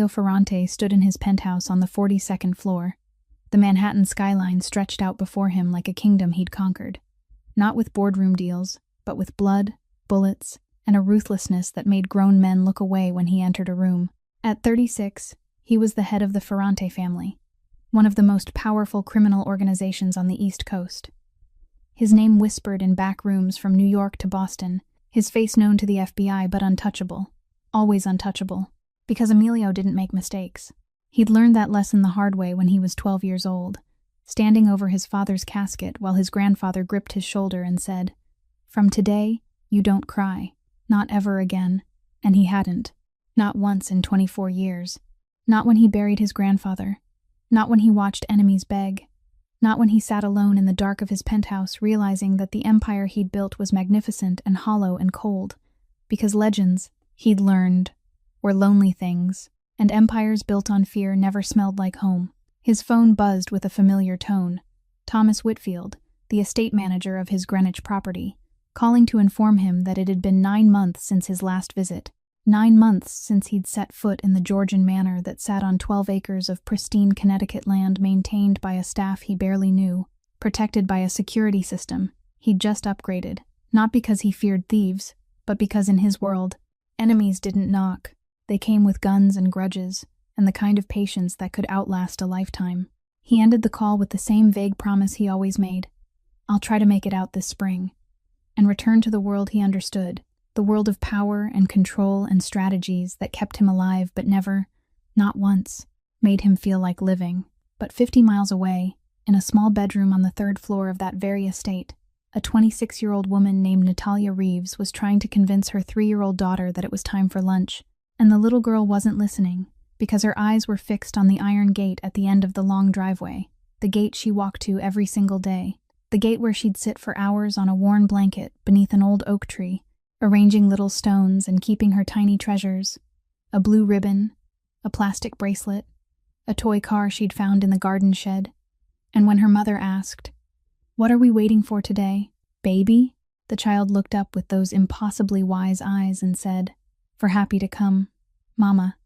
Emilio Ferrante stood in his penthouse on the 42nd floor. The Manhattan skyline stretched out before him like a kingdom he'd conquered. Not with boardroom deals, but with blood, bullets, and a ruthlessness that made grown men look away when he entered a room. At 36, he was the head of the Ferrante family, one of the most powerful criminal organizations on the East Coast. His name whispered in back rooms from New York to Boston, his face known to the FBI but untouchable, always untouchable, because Emilio didn't make mistakes. He'd learned that lesson the hard way when he was 12 years old, standing over his father's casket while his grandfather gripped his shoulder and said, "From today, you don't cry. Not ever again." And he hadn't. Not once in 24 years. Not when he buried his grandfather. Not when he watched enemies beg. Not when he sat alone in the dark of his penthouse realizing that the empire he'd built was magnificent and hollow and cold. Because legends, he'd learned, were lonely things, and empires built on fear never smelled like home. His phone buzzed with a familiar tone. Thomas Whitfield, the estate manager of his Greenwich property, calling to inform him that it had been 9 months since his last visit. 9 months since he'd set foot in the Georgian manor that sat on 12 acres of pristine Connecticut land maintained by a staff he barely knew, protected by a security system he'd just upgraded, not because he feared thieves, but because in his world, enemies didn't knock. They came with guns and grudges, and the kind of patience that could outlast a lifetime. He ended the call with the same vague promise he always made: "I'll try to make it out this spring," and returned to the world he understood, the world of power and control and strategies that kept him alive but never, not once, made him feel like living. But 50 miles away, in a small bedroom on the 3rd floor of that very estate, a 26-year-old woman named Natalia Reeves was trying to convince her 3-year-old daughter that it was time for lunch, and the little girl wasn't listening because her eyes were fixed on the iron gate at the end of the long driveway, the gate she walked to every single day, the gate where she'd sit for hours on a worn blanket beneath an old oak tree, arranging little stones and keeping her tiny treasures: a blue ribbon, a plastic bracelet, a toy car she'd found in the garden shed. And when her mother asked, "What are we waiting for today, baby?" the child looked up with those impossibly wise eyes and said, "For Happy to come, Mama,"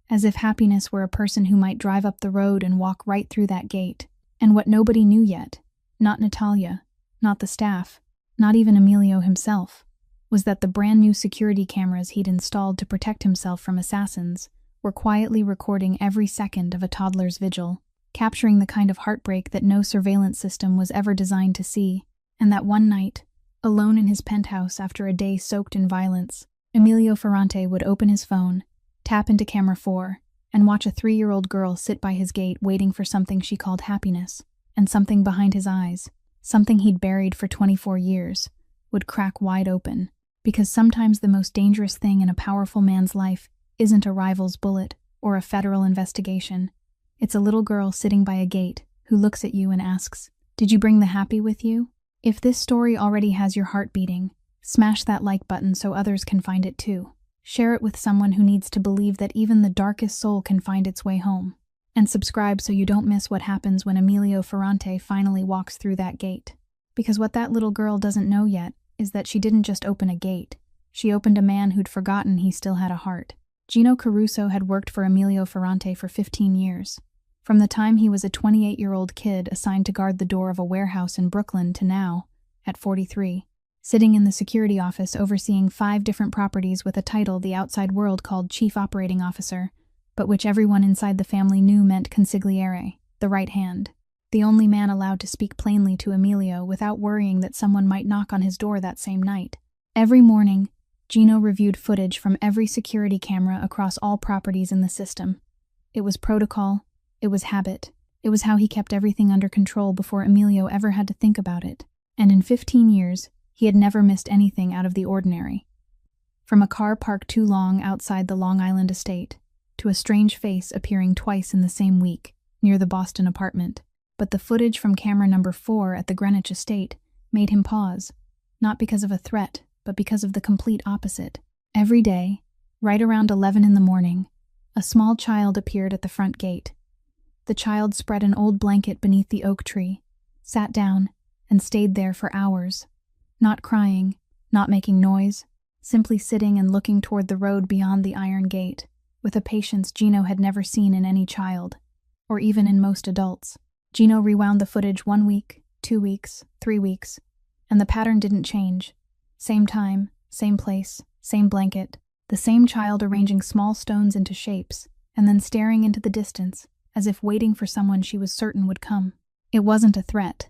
as if happiness were a person who might drive up the road and walk right through that gate. And what nobody knew yet, not Natalia, not the staff, not even Emilio himself, was that the brand new security cameras he'd installed to protect himself from assassins were quietly recording every second of a toddler's vigil, capturing the kind of heartbreak that no surveillance system was ever designed to see. And that one night, alone in his penthouse after a day soaked in violence, Emilio Ferrante would open his phone, tap into camera 4, and watch a 3-year-old girl sit by his gate waiting for something she called happiness, and something behind his eyes, something he'd buried for 24 years, would crack wide open. Because sometimes the most dangerous thing in a powerful man's life isn't a rival's bullet or a federal investigation. It's a little girl sitting by a gate who looks at you and asks, "Did you bring the happy with you?" If this story already has your heart beating, smash that like button so others can find it too. Share it with someone who needs to believe that even the darkest soul can find its way home. And subscribe so you don't miss what happens when Emilio Ferrante finally walks through that gate. Because what that little girl doesn't know yet is that she didn't just open a gate. She opened a man who'd forgotten he still had a heart. Gino Caruso had worked for Emilio Ferrante for 15 years. From the time he was a 28-year-old kid assigned to guard the door of a warehouse in Brooklyn to now, at 43, sitting in the security office overseeing 5 different properties with a title the outside world called Chief Operating Officer, but which everyone inside the family knew meant consigliere, the right hand. The only man allowed to speak plainly to Emilio without worrying that someone might knock on his door that same night. Every morning, Gino reviewed footage from every security camera across all properties in the system. It was protocol, it was habit, it was how he kept everything under control before Emilio ever had to think about it. And in 15 years, he had never missed anything out of the ordinary. From a car parked too long outside the Long Island estate, to a strange face appearing twice in the same week, near the Boston apartment. But the footage from camera number 4 at the Greenwich estate made him pause, not because of a threat, but because of the complete opposite. Every day, right around 11 in the morning, a small child appeared at the front gate. The child spread an old blanket beneath the oak tree, sat down, and stayed there for hours, not crying, not making noise, simply sitting and looking toward the road beyond the iron gate, with a patience Gino had never seen in any child, or even in most adults. Gino rewound the footage 1 week, 2 weeks, 3 weeks, and the pattern didn't change. Same time, same place, same blanket, the same child arranging small stones into shapes, and then staring into the distance, as if waiting for someone she was certain would come. It wasn't a threat,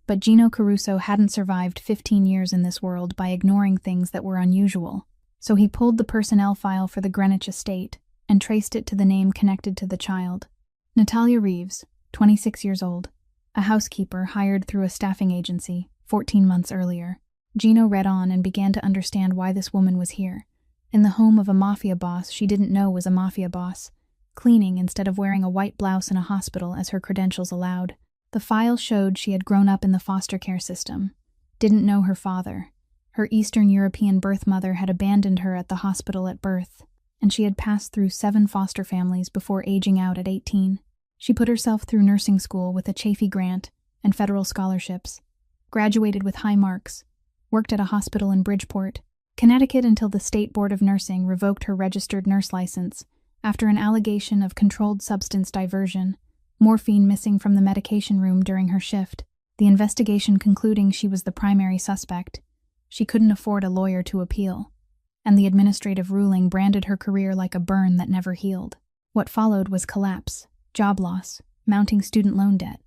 but Gino Caruso hadn't survived 15 years in this world by ignoring things that were unusual, so he pulled the personnel file for the Greenwich estate and traced it to the name connected to the child. Natalia Reeves, 26 years old, a housekeeper hired through a staffing agency 14 months earlier. Gino read on and began to understand why this woman was here. In the home of a mafia boss she didn't know was a mafia boss, cleaning instead of wearing a white blouse in a hospital as her credentials allowed. The file showed she had grown up in the foster care system, didn't know her father. Her Eastern European birth mother had abandoned her at the hospital at birth, and she had passed through 7 foster families before aging out at 18. She put herself through nursing school with a Chafee grant and federal scholarships, graduated with high marks, worked at a hospital in Bridgeport, Connecticut until the State Board of Nursing revoked her registered nurse license after an allegation of controlled substance diversion, morphine missing from the medication room during her shift, the investigation concluding she was the primary suspect. She couldn't afford a lawyer to appeal, and the administrative ruling branded her career like a burn that never healed. What followed was collapse, job loss, mounting student loan debt,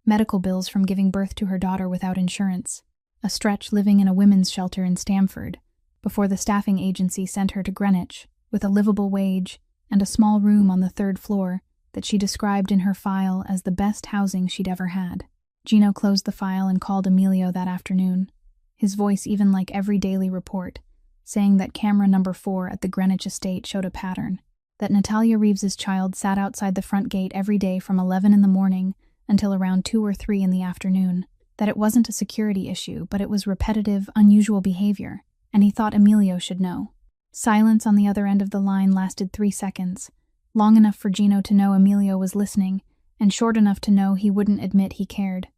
medical bills from giving birth to her daughter without insurance, a stretch living in a women's shelter in Stamford, before the staffing agency sent her to Greenwich with a livable wage and a small room on the 3rd floor that she described in her file as the best housing she'd ever had. Gino closed the file and called Emilio that afternoon, his voice even like every daily report, saying that camera number 4 at the Greenwich estate showed a pattern, that Natalia Reeves's child sat outside the front gate every day from 11 in the morning until around 2 or 3 in the afternoon, that it wasn't a security issue, but it was repetitive, unusual behavior, and he thought Emilio should know. Silence on the other end of the line lasted 3 seconds, long enough for Gino to know Emilio was listening, and short enough to know he wouldn't admit he cared.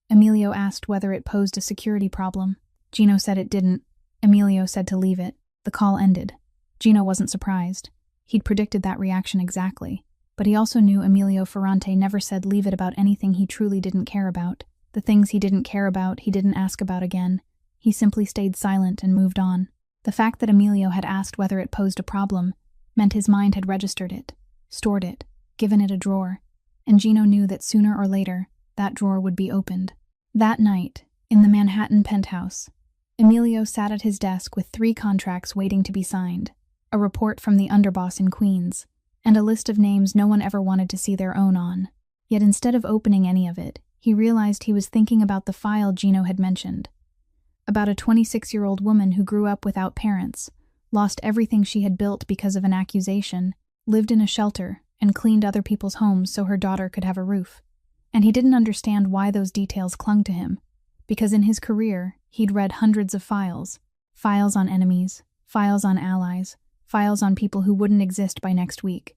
Emilio asked whether it posed a security problem. Gino said it didn't. Emilio said to leave it. The call ended. Gino wasn't surprised. He'd predicted that reaction exactly. But he also knew Emilio Ferrante never said leave it about anything he truly didn't care about. The things he didn't care about, he didn't ask about again. He simply stayed silent and moved on. The fact that Emilio had asked whether it posed a problem meant his mind had registered it, stored it, given it a drawer, and Gino knew that sooner or later that drawer would be opened. That night, in the Manhattan penthouse, Emilio sat at his desk with 3 contracts waiting to be signed, a report from the underboss in Queens, and a list of names no one ever wanted to see their own on. Yet instead of opening any of it, he realized he was thinking about the file Gino had mentioned, about a 26-year-old woman who grew up without parents, lost everything she had built because of an accusation, lived in a shelter, and cleaned other people's homes so her daughter could have a roof. And he didn't understand why those details clung to him, because in his career, he'd read hundreds of files on enemies, files on allies, files on people who wouldn't exist by next week.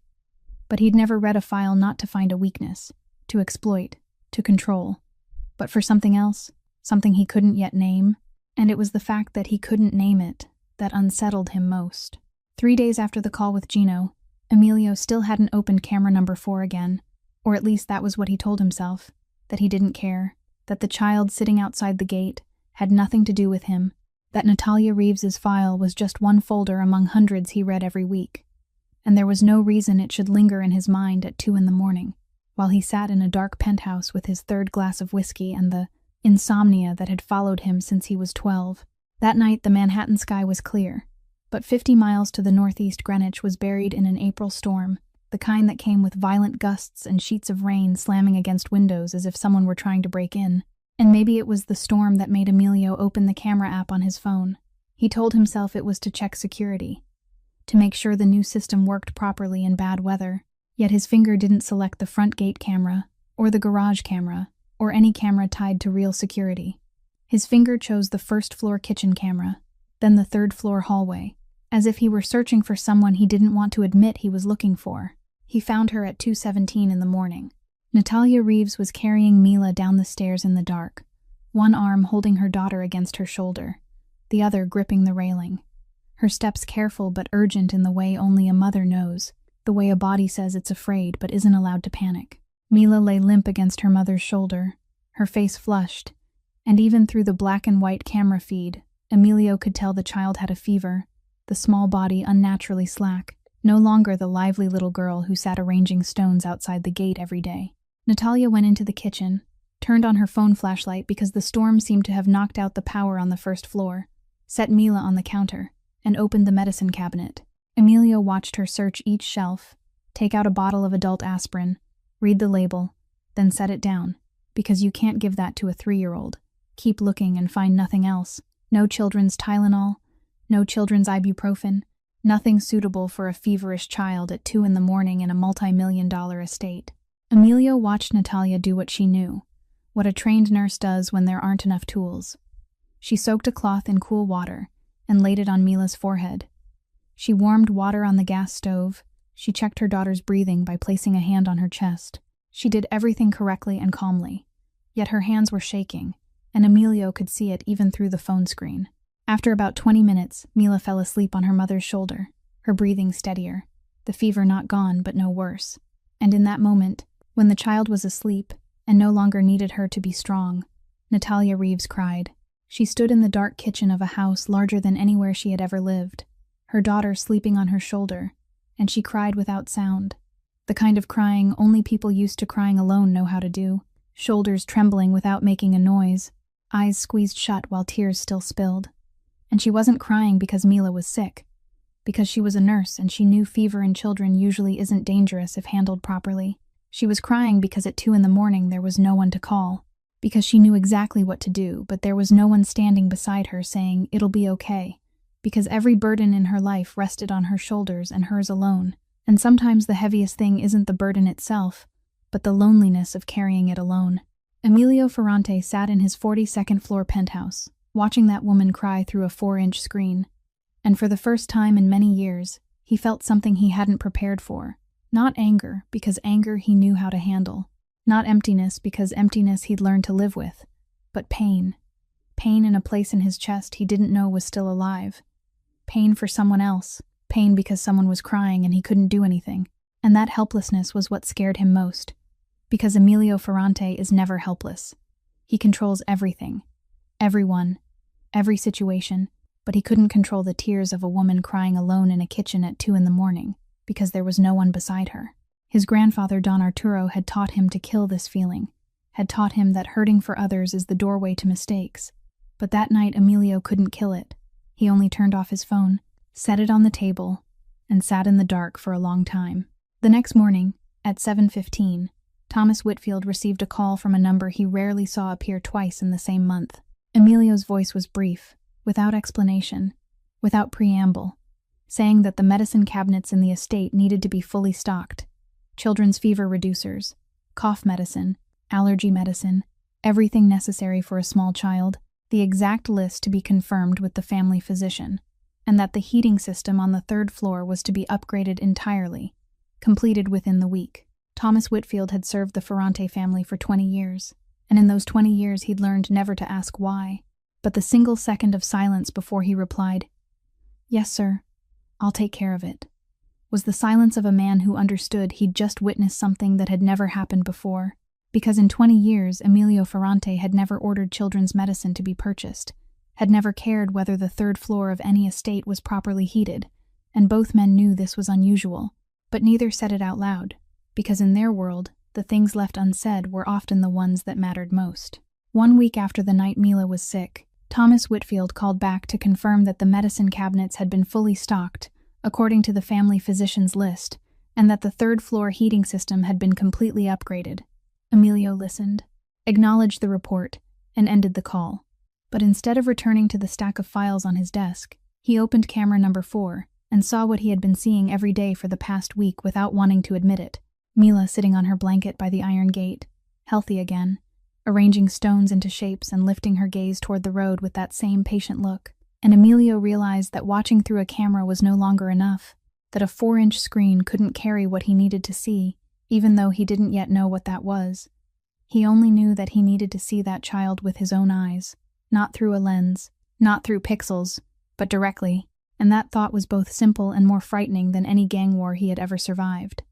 But he'd never read a file not to find a weakness, to exploit, to control, but for something else, something he couldn't yet name, and it was the fact that he couldn't name it that unsettled him most. 3 days after the call with Gino, Emilio still hadn't opened camera number 4 again, or at least that was what he told himself, that he didn't care, that the child sitting outside the gate had nothing to do with him, that Natalia Reeves's file was just one folder among hundreds he read every week, and there was no reason it should linger in his mind at 2 in the morning, while he sat in a dark penthouse with his 3rd glass of whiskey and the insomnia that had followed him since he was 12. That night the Manhattan sky was clear, but 50 miles to the northeast Greenwich was buried in an April storm, the kind that came with violent gusts and sheets of rain slamming against windows as if someone were trying to break in. And maybe it was the storm that made Emilio open the camera app on his phone. He told himself it was to check security, to make sure the new system worked properly in bad weather, yet his finger didn't select the front gate camera, or the garage camera, or any camera tied to real security. His finger chose the 1st floor kitchen camera, then the 3rd floor hallway, as if he were searching for someone he didn't want to admit he was looking for. He found her at 2:17 in the morning. Natalia Reeves was carrying Mila down the stairs in the dark, one arm holding her daughter against her shoulder, the other gripping the railing. Her steps careful but urgent in the way only a mother knows, the way a body says it's afraid but isn't allowed to panic. Mila lay limp against her mother's shoulder, her face flushed, and even through the black and white camera feed, Emilio could tell the child had a fever, the small body unnaturally slack, no longer the lively little girl who sat arranging stones outside the gate every day. Natalia went into the kitchen, turned on her phone flashlight because the storm seemed to have knocked out the power on the first floor, set Mila on the counter, and opened the medicine cabinet. Emilio watched her search each shelf, take out a bottle of adult aspirin, read the label, then set it down, because you can't give that to a 3-year-old. Keep looking and find nothing else. No children's Tylenol, no children's ibuprofen, nothing suitable for a feverish child at 2 a.m. in a multi-million-dollar estate. Emilio watched Natalia do what she knew, what a trained nurse does when there aren't enough tools. She soaked a cloth in cool water and laid it on Mila's forehead. She warmed water on the gas stove. She checked her daughter's breathing by placing a hand on her chest. She did everything correctly and calmly, yet her hands were shaking, and Emilio could see it even through the phone screen. After about 20 minutes, Mila fell asleep on her mother's shoulder, her breathing steadier, the fever not gone but no worse. And in that moment, when the child was asleep and no longer needed her to be strong, Natalia Reeves cried. She stood in the dark kitchen of a house larger than anywhere she had ever lived, her daughter sleeping on her shoulder, and she cried without sound. The kind of crying only people used to crying alone know how to do, shoulders trembling without making a noise, eyes squeezed shut while tears still spilled. And she wasn't crying because Mila was sick, because she was a nurse and she knew fever in children usually isn't dangerous if handled properly. She was crying because at 2 a.m. there was no one to call, because she knew exactly what to do, but there was no one standing beside her saying, "It'll be okay," because every burden in her life rested on her shoulders and hers alone. And sometimes the heaviest thing isn't the burden itself, but the loneliness of carrying it alone. Emilio Ferrante sat in his 42nd floor penthouse, watching that woman cry through a 4-inch screen. And for the first time in many years, he felt something he hadn't prepared for. Not anger, because anger he knew how to handle. Not emptiness, because emptiness he'd learned to live with. But pain. Pain in a place in his chest he didn't know was still alive. Pain for someone else. Pain because someone was crying and he couldn't do anything. And that helplessness was what scared him most. Because Emilio Ferrante is never helpless. He controls everything. Everyone. Every situation. But he couldn't control the tears of a woman crying alone in a kitchen at 2 a.m. because there was no one beside her. His grandfather Don Arturo had taught him to kill this feeling, had taught him that hurting for others is the doorway to mistakes. But that night Emilio couldn't kill it. He only turned off his phone, set it on the table, and sat in the dark for a long time. The next morning, at 7:15, Thomas Whitfield received a call from a number he rarely saw appear twice in the same month. Emilio's voice was brief, without explanation, without preamble, saying that the medicine cabinets in the estate needed to be fully stocked. Children's fever reducers, cough medicine, allergy medicine, everything necessary for a small child, the exact list to be confirmed with the family physician, and that the heating system on the 3rd floor was to be upgraded entirely, completed within the week. Thomas Whitfield had served the Ferrante family for 20 years, and in those 20 years he'd learned never to ask why, but the single second of silence before he replied, "Yes, sir, I'll take care of it," was the silence of a man who understood he'd just witnessed something that had never happened before, because in 20 years Emilio Ferrante had never ordered children's medicine to be purchased, had never cared whether the 3rd floor of any estate was properly heated, and both men knew this was unusual, but neither said it out loud, because in their world, the things left unsaid were often the ones that mattered most. 1 week after the night Mila was sick, Thomas Whitfield called back to confirm that the medicine cabinets had been fully stocked, according to the family physician's list, and that the 3rd floor heating system had been completely upgraded. Emilio listened, acknowledged the report, and ended the call. But instead of returning to the stack of files on his desk, he opened camera number 4 and saw what he had been seeing every day for the past week without wanting to admit it. Mila sitting on her blanket by the iron gate, healthy again, arranging stones into shapes and lifting her gaze toward the road with that same patient look. And Emilio realized that watching through a camera was no longer enough, that a 4-inch screen couldn't carry what he needed to see, even though he didn't yet know what that was. He only knew that he needed to see that child with his own eyes, not through a lens, not through pixels, but directly. and that thought was both simple and more frightening than any gang war he had ever survived.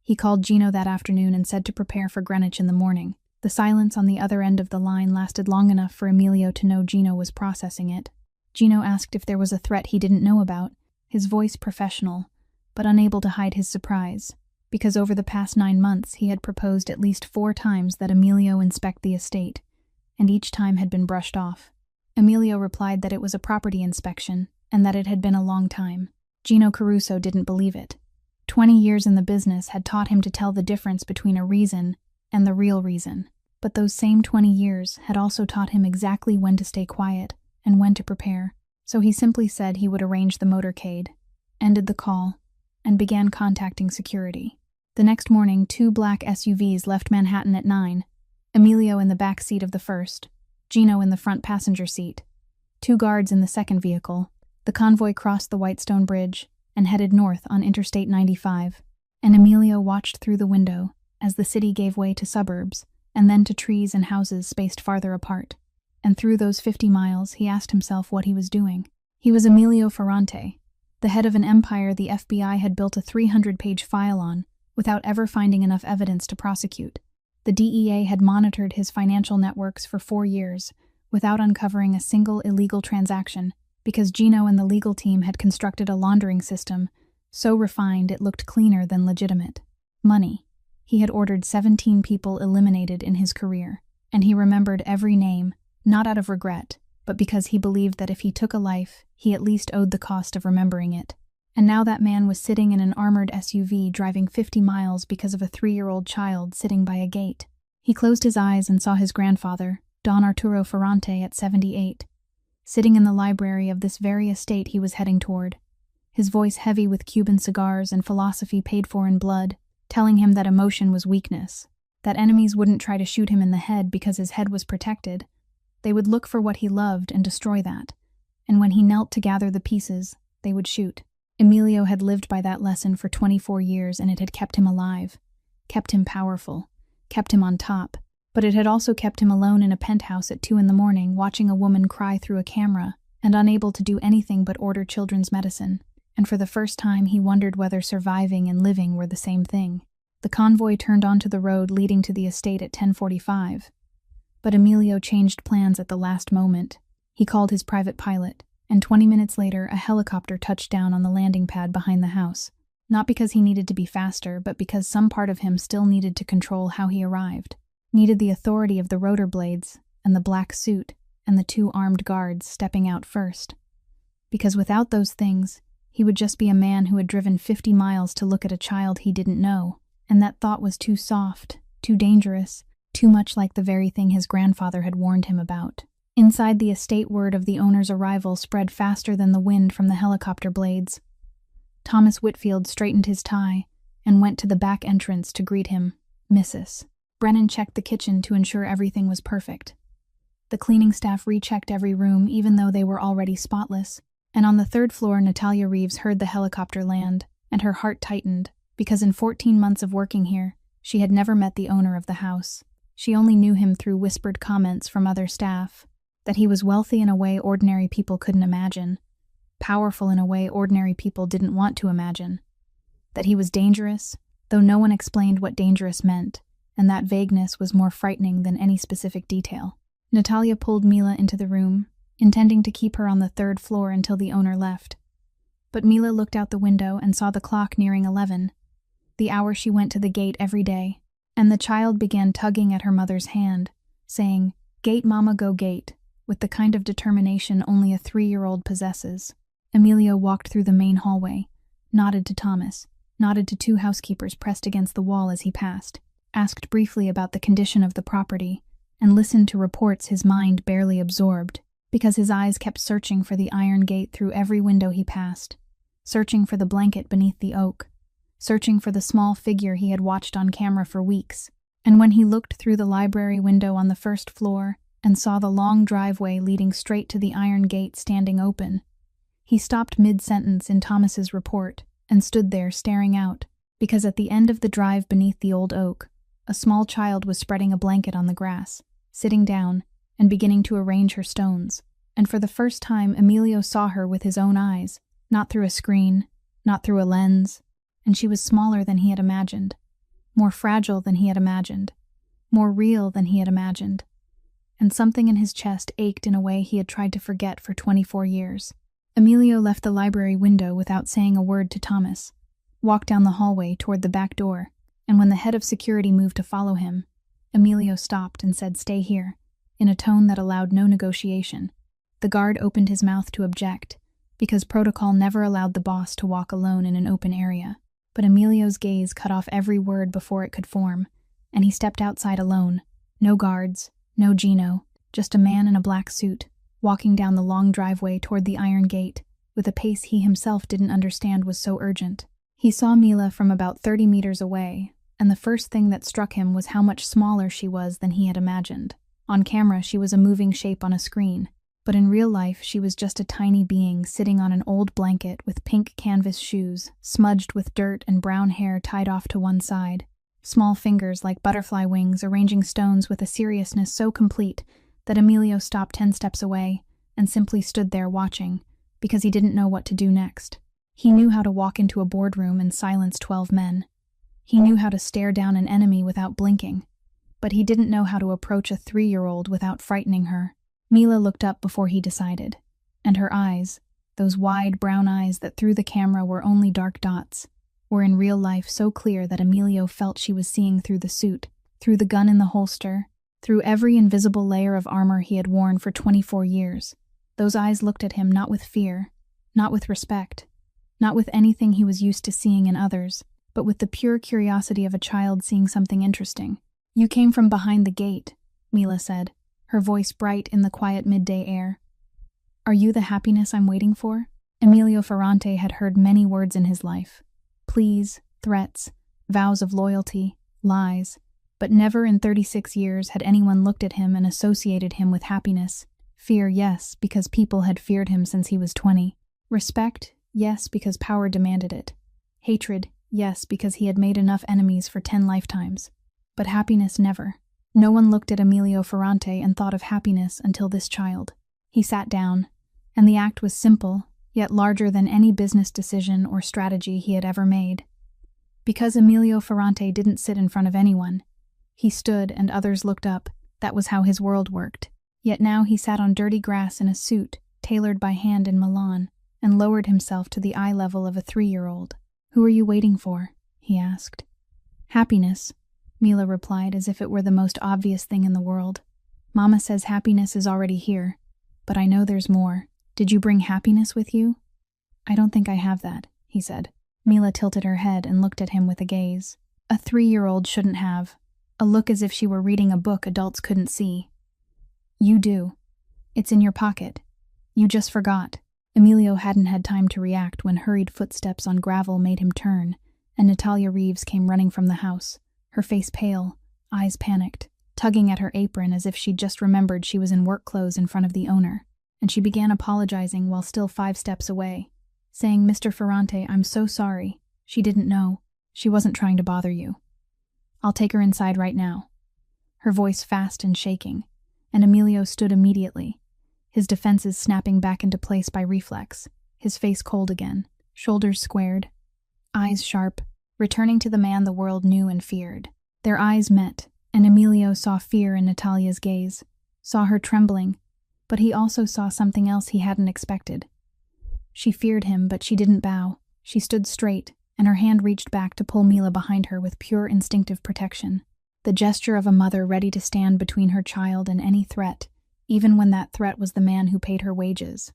He called Gino that afternoon and said to prepare for Greenwich in the morning. The silence on the other end of the line lasted long enough for Emilio to know Gino was processing it. Gino asked if there was a threat he didn't know about, his voice professional, but unable to hide his surprise, because over the past 9 months he had proposed at least 4 times that Emilio inspect the estate, and each time had been brushed off. Emilio replied that it was a property inspection, and that it had been a long time. Gino Caruso didn't believe it. 20 years in the business had taught him to tell the difference between a reason and the real reason, but those same 20 years had also taught him exactly when to stay quiet and when to prepare. So he simply said he would arrange the motorcade, ended the call, and began contacting security. The next morning, 2 black SUVs left Manhattan at 9, Emilio in the back seat of the first, Gino in the front passenger seat. 2 guards in the second vehicle. The convoy crossed the Whitestone Bridge and headed north on Interstate 95, and Emilio watched through the window as the city gave way to suburbs, and then to trees and houses spaced farther apart. And through those 50 miles, he asked himself what he was doing. He was Emilio Ferrante, the head of an empire the FBI had built a 300-page file on, without ever finding enough evidence to prosecute. The DEA had monitored his financial networks for 4 years, without uncovering a single illegal transaction, because Gino and the legal team had constructed a laundering system so refined it looked cleaner than legitimate. Money. He had ordered 17 people eliminated in his career, and he remembered every name, not out of regret, but because he believed that if he took a life, he at least owed the cost of remembering it. And now that man was sitting in an armored SUV driving 50 miles because of a 3-year-old child sitting by a gate. He closed his eyes and saw his grandfather, Don Arturo Ferrante at 78, sitting in the library of this very estate he was heading toward, his voice heavy with Cuban cigars and philosophy paid for in blood, telling him that emotion was weakness, that enemies wouldn't try to shoot him in the head because his head was protected. They would look for what he loved and destroy that, and when he knelt to gather the pieces, they would shoot. Emilio had lived by that lesson for 24 years, and it had kept him alive, kept him powerful, kept him on top, but it had also kept him alone in a penthouse at 2 a.m, watching a woman cry through a camera, and unable to do anything but order children's medicine. And for the first time he wondered whether surviving and living were the same thing. The convoy turned onto the road leading to the estate at 10:45. But Emilio changed plans at the last moment. He called his private pilot, and 20 minutes later a helicopter touched down on the landing pad behind the house. Not because he needed to be faster, but because some part of him still needed to control how he arrived. Needed the authority of the rotor blades, and the black suit, and the 2 armed guards stepping out first. Because without those things, he would just be a man who had driven 50 miles to look at a child he didn't know, and that thought was too soft, too dangerous, too much like the very thing his grandfather had warned him about. Inside the estate, word of the owner's arrival spread faster than the wind from the helicopter blades. Thomas Whitfield straightened his tie and went to the back entrance to greet him, Mrs. Brennan checked the kitchen to ensure everything was perfect. The cleaning staff rechecked every room, even though they were already spotless. And on the 3rd floor, Natalia Reeves heard the helicopter land, and her heart tightened, because in 14 months of working here, she had never met the owner of the house. She only knew him through whispered comments from other staff, that he was wealthy in a way ordinary people couldn't imagine, powerful in a way ordinary people didn't want to imagine, that he was dangerous, though no one explained what dangerous meant, and that vagueness was more frightening than any specific detail. Natalia pulled Mila into the room, intending to keep her on the 3rd floor until the owner left. But Mila looked out the window and saw the clock nearing 11, the hour she went to the gate every day, and the child began tugging at her mother's hand, saying, "Gate, mama, go gate," with the kind of determination only a 3-year-old possesses. Emilio walked through the main hallway, nodded to Thomas, nodded to 2 housekeepers pressed against the wall as he passed, asked briefly about the condition of the property, and listened to reports his mind barely absorbed, because his eyes kept searching for the iron gate through every window he passed, searching for the blanket beneath the oak, searching for the small figure he had watched on camera for weeks. And when he looked through the library window on the 1st floor and saw the long driveway leading straight to the iron gate standing open, he stopped mid-sentence in Thomas's report and stood there staring out, because at the end of the drive beneath the old oak, a small child was spreading a blanket on the grass, sitting down, and beginning to arrange her stones. And for the first time, Emilio saw her with his own eyes, Not through a screen, not through a lens, and she was smaller than he had imagined, more fragile than he had imagined, more real than he had imagined, and something in his chest ached in a way he had tried to forget for 24 years. Emilio left the library window without saying a word to Thomas, walked down the hallway toward the back door, and when the head of security moved to follow him, Emilio stopped and said, "Stay here," in a tone that allowed no negotiation. The guard opened his mouth to object, because protocol never allowed the boss to walk alone in an open area, but Emilio's gaze cut off every word before it could form, and he stepped outside alone. No guards, no Gino, just a man in a black suit, walking down the long driveway toward the iron gate, with a pace he himself didn't understand was so urgent. He saw Mila from about 30 meters away, and the first thing that struck him was how much smaller she was than he had imagined. On camera, she was a moving shape on a screen, but in real life she was just a tiny being sitting on an old blanket with pink canvas shoes, smudged with dirt and brown hair tied off to one side, small fingers like butterfly wings arranging stones with a seriousness so complete that Emilio stopped 10 steps away and simply stood there watching, because he didn't know what to do next. He knew how to walk into a boardroom and silence 12 men. He knew how to stare down an enemy without blinking, but he didn't know how to approach a 3-year-old without frightening her. Mila looked up before he decided, and her eyes, those wide brown eyes that through the camera were only dark dots, were in real life so clear that Emilio felt she was seeing through the suit, through the gun in the holster, through every invisible layer of armor he had worn for 24 years. Those eyes looked at him not with fear, not with respect, not with anything he was used to seeing in others, but with the pure curiosity of a child seeing something interesting. "You came from behind the gate," Mila said, her voice bright in the quiet midday air. "Are you the happiness I'm waiting for?" Emilio Ferrante had heard many words in his life. Pleas, threats, vows of loyalty, lies, but never in 36 years had anyone looked at him and associated him with happiness. Fear, yes, because people had feared him since he was 20. Respect, yes, because power demanded it. Hatred, yes, because he had made enough enemies for 10 lifetimes. But happiness never. No one looked at Emilio Ferrante and thought of happiness until this child. He sat down, and the act was simple, yet larger than any business decision or strategy he had ever made. Because Emilio Ferrante didn't sit in front of anyone. He stood and others looked up. That was how his world worked. Yet now he sat on dirty grass in a suit, tailored by hand in Milan, and lowered himself to the eye level of a 3-year-old. "Who are you waiting for?" he asked. "Happiness," Mila replied as if it were the most obvious thing in the world. "Mama says happiness is already here, but I know there's more. Did you bring happiness with you?" "I don't think I have that," he said. Mila tilted her head and looked at him with a gaze. A 3-year-old shouldn't have. A look as if she were reading a book adults couldn't see. "You do. It's in your pocket. You just forgot." Emilio hadn't had time to react when hurried footsteps on gravel made him turn, and Natalia Reeves came running from the house, her face pale, eyes panicked, tugging at her apron as if she'd just remembered she was in work clothes in front of the owner, and she began apologizing while still 5 steps away, saying, "Mr. Ferrante, I'm so sorry. She didn't know. She wasn't trying to bother you. I'll take her inside right now." Her voice fast and shaking, and Emilio stood immediately, his defenses snapping back into place by reflex, his face cold again, shoulders squared, eyes sharp, returning to the man the world knew and feared. Their eyes met, and Emilio saw fear in Natalia's gaze, saw her trembling, but he also saw something else he hadn't expected. She feared him, but she didn't bow. She stood straight, and her hand reached back to pull Mila behind her with pure instinctive protection. The gesture of a mother ready to stand between her child and any threat, even when that threat was the man who paid her wages.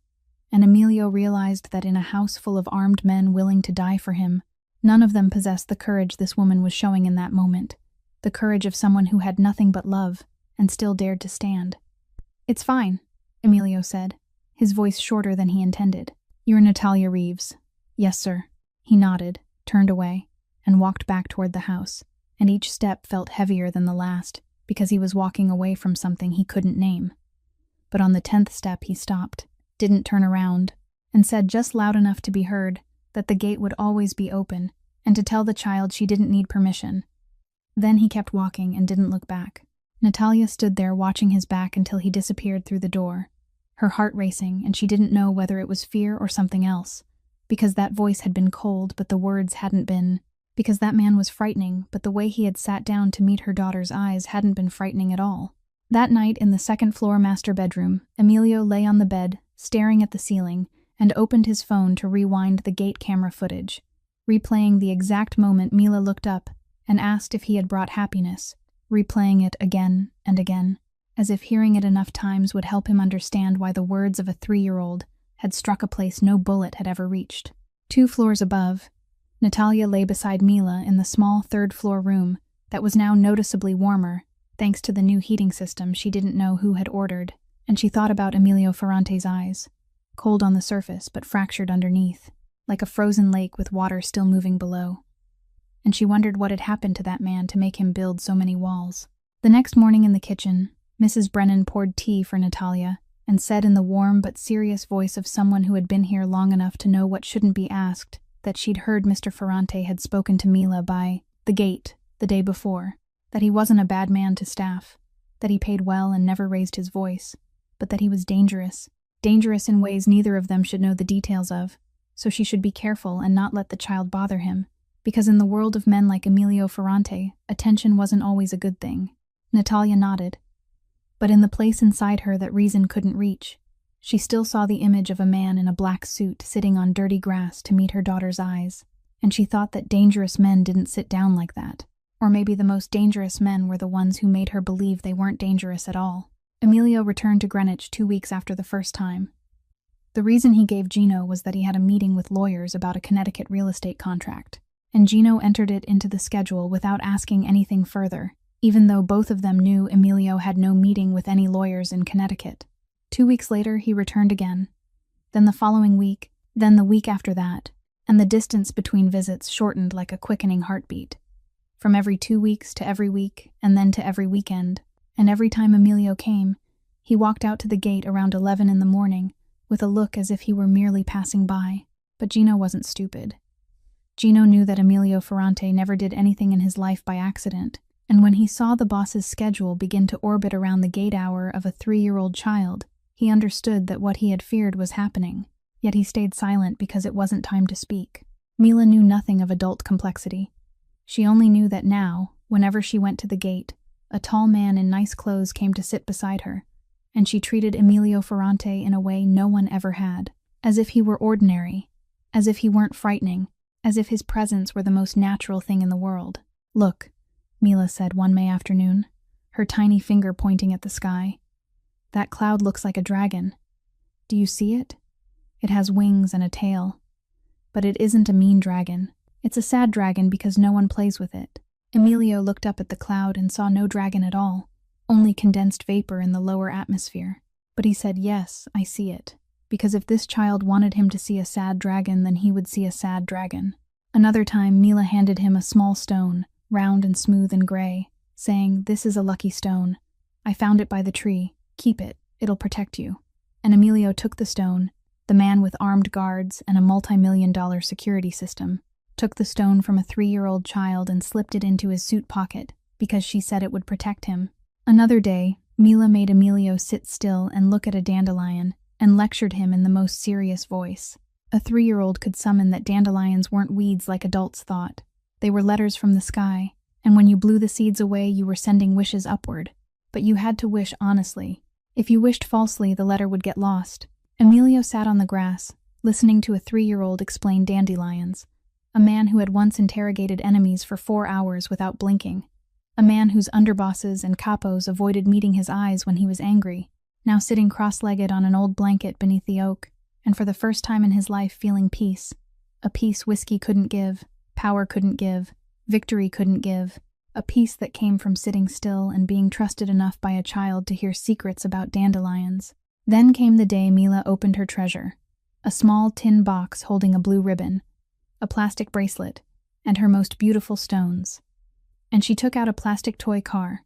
And Emilio realized that in a house full of armed men willing to die for him, none of them possessed the courage this woman was showing in that moment, the courage of someone who had nothing but love and still dared to stand. "It's fine," Emilio said, his voice shorter than he intended. "You're Natalia Reeves." "Yes, sir." He nodded, turned away, and walked back toward the house, and each step felt heavier than the last because he was walking away from something he couldn't name. But on the 10th step he stopped, didn't turn around, and said just loud enough to be heard that the gate would always be open and to tell the child she didn't need permission. Then he kept walking and didn't look back. Natalia stood there watching his back until he disappeared through the door, her heart racing, and she didn't know whether it was fear or something else, because that voice had been cold but the words hadn't been, because that man was frightening but the way he had sat down to meet her daughter's eyes hadn't been frightening at all. That night in the second-floor master bedroom, Emilio lay on the bed, staring at the ceiling, and opened his phone to rewind the gate camera footage, replaying the exact moment Mila looked up and asked if he had brought happiness, replaying it again and again, as if hearing it enough times would help him understand why the words of a 3-year-old had struck a place no bullet had ever reached. 2 floors above, Natalia lay beside Mila in the small third-floor room that was now noticeably warmer thanks to the new heating system she didn't know who had ordered, and she thought about Emilio Ferrante's eyes, cold on the surface but fractured underneath, like a frozen lake with water still moving below. And she wondered what had happened to that man to make him build so many walls. The next morning in the kitchen, Mrs. Brennan poured tea for Natalia and said in the warm but serious voice of someone who had been here long enough to know what shouldn't be asked that she'd heard Mr. Ferrante had spoken to Mila by the gate the day before, that he wasn't a bad man to staff, that he paid well and never raised his voice, but that he was dangerous in ways neither of them should know the details of, so she should be careful and not let the child bother him, because in the world of men like Emilio Ferrante, attention wasn't always a good thing. Natalia nodded. But in the place inside her that reason couldn't reach, she still saw the image of a man in a black suit sitting on dirty grass to meet her daughter's eyes, and she thought that dangerous men didn't sit down like that. Or maybe the most dangerous men were the ones who made her believe they weren't dangerous at all. Emilio returned to Greenwich 2 weeks after the first time. The reason he gave Gino was that he had a meeting with lawyers about a Connecticut real estate contract, and Gino entered it into the schedule without asking anything further, even though both of them knew Emilio had no meeting with any lawyers in Connecticut. 2 weeks later, he returned again. Then the following week, then the week after that, and the distance between visits shortened like a quickening heartbeat. From every 2 weeks to every week, and then to every weekend, and every time Emilio came, he walked out to the gate around 11 in the morning, with a look as if he were merely passing by. But Gino wasn't stupid. Gino knew that Emilio Ferrante never did anything in his life by accident, and when he saw the boss's schedule begin to orbit around the gate hour of a 3-year-old child, he understood that what he had feared was happening, yet he stayed silent because it wasn't time to speak. Mila knew nothing of adult complexity. She only knew that now, whenever she went to the gate, a tall man in nice clothes came to sit beside her, and she treated Emilio Ferrante in a way no one ever had, as if he were ordinary, as if he weren't frightening, as if his presence were the most natural thing in the world. "Look," Mila said one May afternoon, her tiny finger pointing at the sky. "That cloud looks like a dragon. Do you see it? It has wings and a tail. But it isn't a mean dragon. It's a sad dragon because no one plays with it." Emilio looked up at the cloud and saw no dragon at all, only condensed vapor in the lower atmosphere. But he said, "Yes, I see it. Because if this child wanted him to see a sad dragon, then he would see a sad dragon." Another time, Mila handed him a small stone, round and smooth and gray, saying, "This is a lucky stone. I found it by the tree. Keep it. It'll protect you." And Emilio took the stone, the man with armed guards and a multi-million-dollar security system, took the stone from a 3-year-old child and slipped it into his suit pocket because she said it would protect him. Another day, Mila made Emilio sit still and look at a dandelion and lectured him in the most serious voice. A 3-year-old could summon that dandelions weren't weeds like adults thought. They were letters from the sky, and when you blew the seeds away, you were sending wishes upward. But you had to wish honestly. If you wished falsely, the letter would get lost. Emilio sat on the grass, listening to a 3-year-old explain dandelions. A man who had once interrogated enemies for 4 hours without blinking. A man whose underbosses and capos avoided meeting his eyes when he was angry, now sitting cross-legged on an old blanket beneath the oak, and for the first time in his life feeling peace. A peace whiskey couldn't give, power couldn't give, victory couldn't give. A peace that came from sitting still and being trusted enough by a child to hear secrets about dandelions. Then came the day Mila opened her treasure. A small tin box holding a blue ribbon, a plastic bracelet, and her most beautiful stones. And she took out a plastic toy car,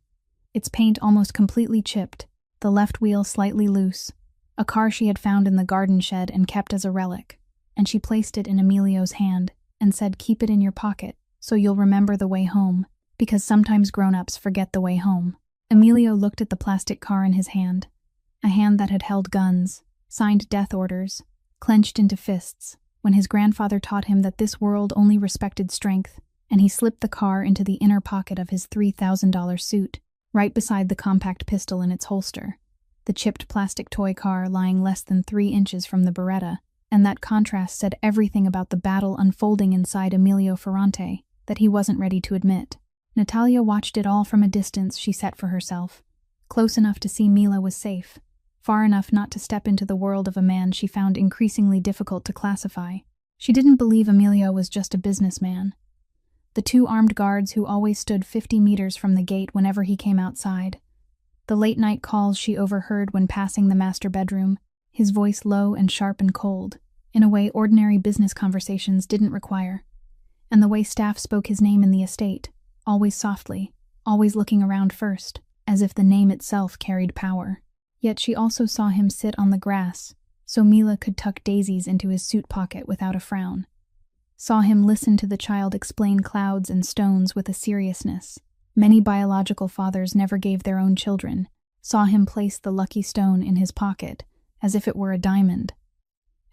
its paint almost completely chipped, the left wheel slightly loose, a car she had found in the garden shed and kept as a relic, and she placed it in Emilio's hand and said, "Keep it in your pocket, so you'll remember the way home, because sometimes grown-ups forget the way home." Emilio looked at the plastic car in his hand, a hand that had held guns, signed death orders, clenched into fists, when his grandfather taught him that this world only respected strength, and he slipped the car into the inner pocket of his $3,000 suit, right beside the compact pistol in its holster, the chipped plastic toy car lying less than 3 inches from the Beretta, and that contrast said everything about the battle unfolding inside Emilio Ferrante that he wasn't ready to admit. Natalia watched it all from a distance she set for herself, close enough to see Mila was safe, far enough not to step into the world of a man she found increasingly difficult to classify. She didn't believe Emilio was just a businessman. The 2 armed guards who always stood 50 meters from the gate whenever he came outside. The late-night calls she overheard when passing the master bedroom, his voice low and sharp and cold, in a way ordinary business conversations didn't require. And the way staff spoke his name in the estate, always softly, always looking around first, as if the name itself carried power. Yet she also saw him sit on the grass, so Mila could tuck daisies into his suit pocket without a frown. Saw him listen to the child explain clouds and stones with a seriousness many biological fathers never gave their own children. Saw him place the lucky stone in his pocket, as if it were a diamond.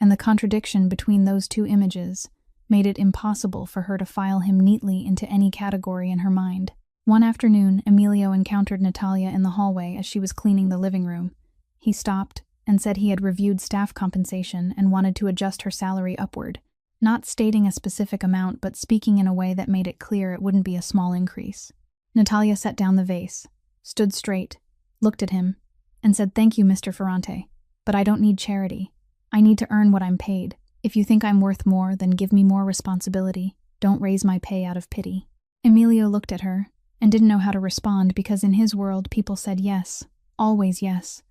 And the contradiction between those 2 images made it impossible for her to file him neatly into any category in her mind. One afternoon, Emilio encountered Natalia in the hallway as she was cleaning the living room. He stopped and said he had reviewed staff compensation and wanted to adjust her salary upward, not stating a specific amount but speaking in a way that made it clear it wouldn't be a small increase. Natalia set down the vase, stood straight, looked at him, and said, "Thank you, Mr. Ferrante, but I don't need charity. I need to earn what I'm paid. If you think I'm worth more, then give me more responsibility. Don't raise my pay out of pity." Emilio looked at her and didn't know how to respond because in his world people said yes, always yes,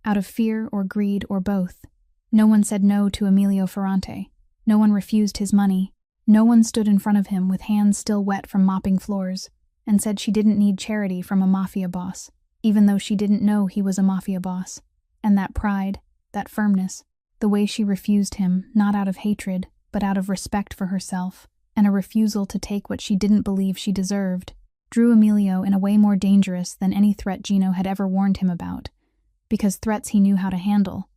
out of fear or greed or both. No one said no to Emilio Ferrante. No one refused his money. No one stood in front of him with hands still wet from mopping floors and said she didn't need charity from a mafia boss, even though she didn't know he was a mafia boss. And that pride, that firmness, the way she refused him, not out of hatred, but out of respect for herself, and a refusal to take what she didn't believe she deserved, drew Emilio in a way more dangerous than any threat Gino had ever warned him about, because threats he knew how to handle.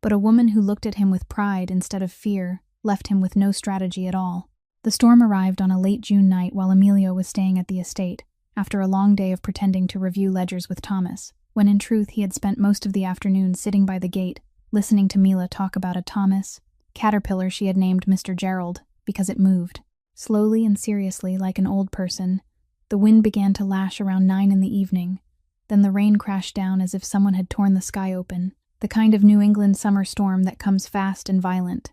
But a woman who looked at him with pride instead of fear left him with no strategy at all. The storm arrived on a late June night while Emilio was staying at the estate, after a long day of pretending to review ledgers with Thomas, when in truth he had spent most of the afternoon sitting by the gate, listening to Mila talk about a Thomas caterpillar she had named Mr. Gerald because it moved. Slowly and seriously, like an old person, the wind began to lash around 9 in the evening. Then the rain crashed down as if someone had torn the sky open, the kind of New England summer storm that comes fast and violent.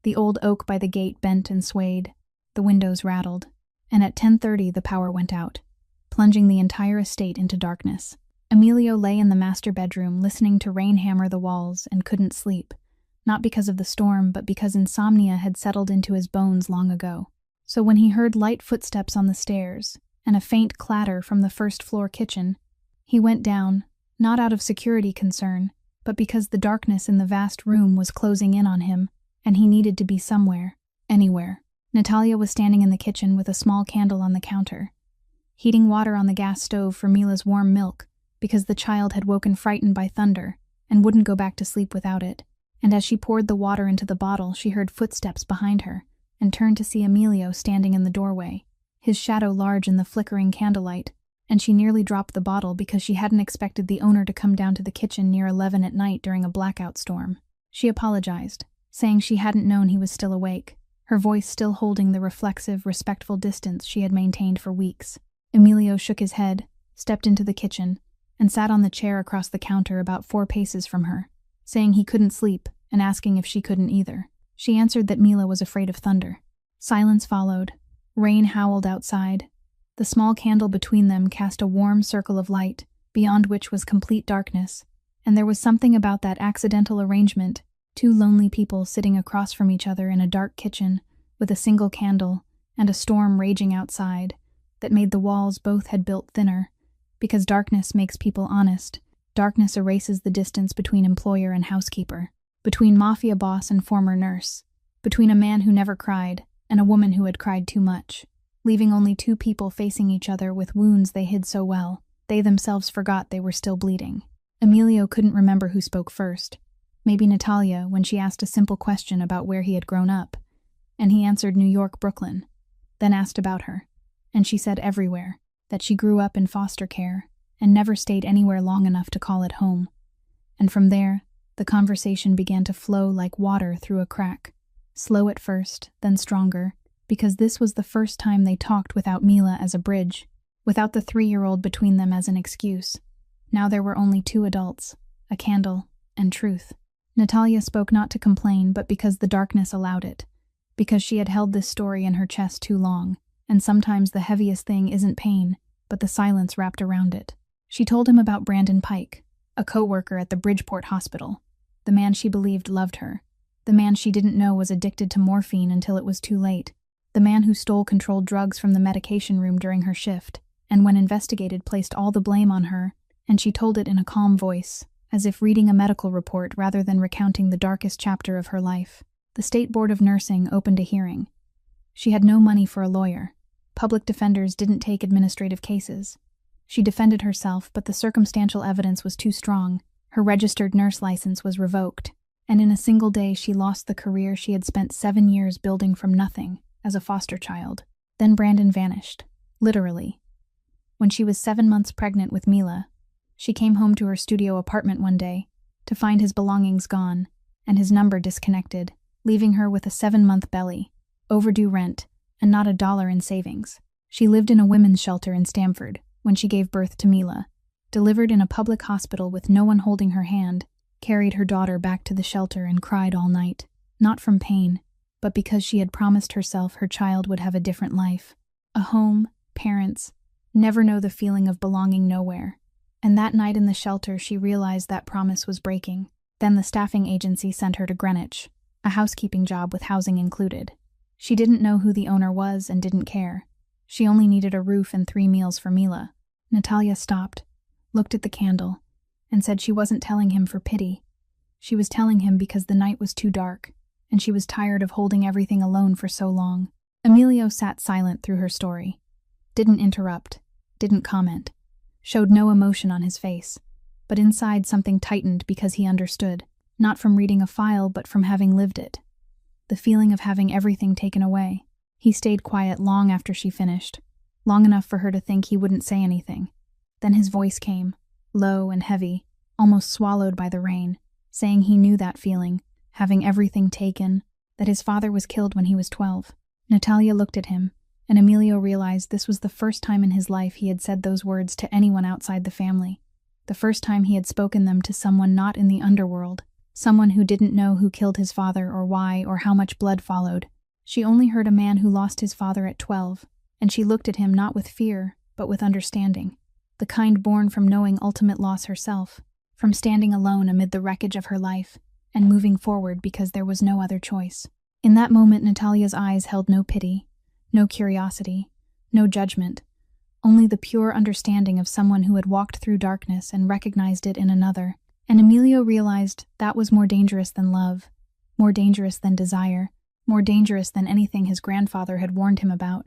The old oak by the gate bent and swayed. The windows rattled, and at 10:30 the power went out, plunging the entire estate into darkness. Emilio lay in the master bedroom listening to rain hammer the walls and couldn't sleep, not because of the storm but because insomnia had settled into his bones long ago. So when he heard light footsteps on the stairs and a faint clatter from the first-floor kitchen, he went down, not out of security concern, but because the darkness in the vast room was closing in on him, and he needed to be somewhere, anywhere. Natalia was standing in the kitchen with a small candle on the counter, heating water on the gas stove for Mila's warm milk, because the child had woken frightened by thunder and wouldn't go back to sleep without it. And as she poured the water into the bottle, she heard footsteps behind her and turned to see Emilio standing in the doorway, his shadow large in the flickering candlelight, and she nearly dropped the bottle because she hadn't expected the owner to come down to the kitchen near 11 at night during a blackout storm. She apologized, saying she hadn't known he was still awake, her voice still holding the reflexive, respectful distance she had maintained for weeks. Emilio shook his head, stepped into the kitchen, and sat on the chair across the counter about 4 paces from her, saying he couldn't sleep and asking if she couldn't either. She answered that Mila was afraid of thunder. Silence followed. Rain howled outside. The small candle between them cast a warm circle of light, beyond which was complete darkness, and there was something about that accidental arrangement, 2 lonely people sitting across from each other in a dark kitchen with a single candle and a storm raging outside, that made the walls both had built thinner, because darkness makes people honest. Darkness erases the distance between employer and housekeeper, between mafia boss and former nurse, between a man who never cried and a woman who had cried too much, leaving only 2 people facing each other with wounds they hid so well, they themselves forgot they were still bleeding. Emilio couldn't remember who spoke first. Maybe Natalia, when she asked a simple question about where he had grown up. And he answered New York, Brooklyn, then asked about her. And she said everywhere, that she grew up in foster care and never stayed anywhere long enough to call it home. And from there, the conversation began to flow like water through a crack, slow at first, then stronger, because this was the first time they talked without Mila as a bridge, without the 3-year-old between them as an excuse. Now there were only 2 adults, a candle, and truth. Natalia spoke not to complain, but because the darkness allowed it, because she had held this story in her chest too long, and sometimes the heaviest thing isn't pain, but the silence wrapped around it. She told him about Brandon Pike, a co-worker at the Bridgeport Hospital, the man she believed loved her, the man she didn't know was addicted to morphine until it was too late, the man who stole controlled drugs from the medication room during her shift, and when investigated placed all the blame on her, and she told it in a calm voice, as if reading a medical report rather than recounting the darkest chapter of her life. The State Board of Nursing opened a hearing. She had no money for a lawyer. Public defenders didn't take administrative cases. She defended herself, but the circumstantial evidence was too strong. Her registered nurse license was revoked, and in a single day she lost the career she had spent 7 years building from nothing as a foster child. Then Brandon vanished, literally. When she was 7 months pregnant with Mila, she came home to her studio apartment one day to find his belongings gone and his number disconnected, leaving her with a 7-month belly, overdue rent, and not $1 in savings. She lived in a women's shelter in Stamford when she gave birth to Mila, delivered in a public hospital with no one holding her hand, carried her daughter back to the shelter and cried all night, not from pain, but because she had promised herself her child would have a different life. A home, parents, never know the feeling of belonging nowhere. And that night in the shelter she realized that promise was breaking. Then the staffing agency sent her to Greenwich, a housekeeping job with housing included. She didn't know who the owner was and didn't care. She only needed a roof and 3 meals for Mila. Natalia stopped, looked at the candle, and said she wasn't telling him for pity. She was telling him because the night was too dark, and she was tired of holding everything alone for so long. Emilio sat silent through her story. Didn't interrupt, didn't comment, showed no emotion on his face, but inside something tightened because he understood, not from reading a file but from having lived it. The feeling of having everything taken away. He stayed quiet long after she finished, long enough for her to think he wouldn't say anything. Then his voice came, low and heavy, almost swallowed by the rain, saying he knew that feeling, having everything taken, that his father was killed when he was 12. Natalia looked at him, and Emilio realized this was the first time in his life he had said those words to anyone outside the family, the first time he had spoken them to someone not in the underworld, someone who didn't know who killed his father or why or how much blood followed. She only heard a man who lost his father at 12, and she looked at him not with fear, but with understanding, the kind born from knowing ultimate loss herself, from standing alone amid the wreckage of her life, and moving forward because there was no other choice. In that moment Natalia's eyes held no pity, no curiosity, no judgment, only the pure understanding of someone who had walked through darkness and recognized it in another. And Emilio realized that was more dangerous than love, more dangerous than desire, more dangerous than anything his grandfather had warned him about.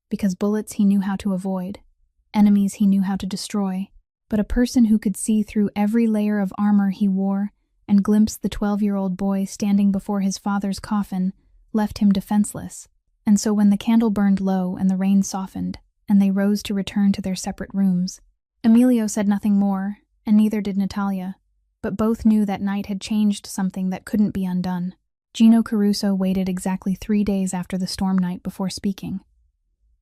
Because bullets he knew how to avoid, enemies he knew how to destroy, but a person who could see through every layer of armor he wore and glimpse the 12-year-old boy standing before his father's coffin left him defenseless. And so when the candle burned low and the rain softened, and they rose to return to their separate rooms, Emilio said nothing more, and neither did Natalia, but both knew that night had changed something that couldn't be undone. Gino Caruso waited exactly 3 days after the storm night before speaking.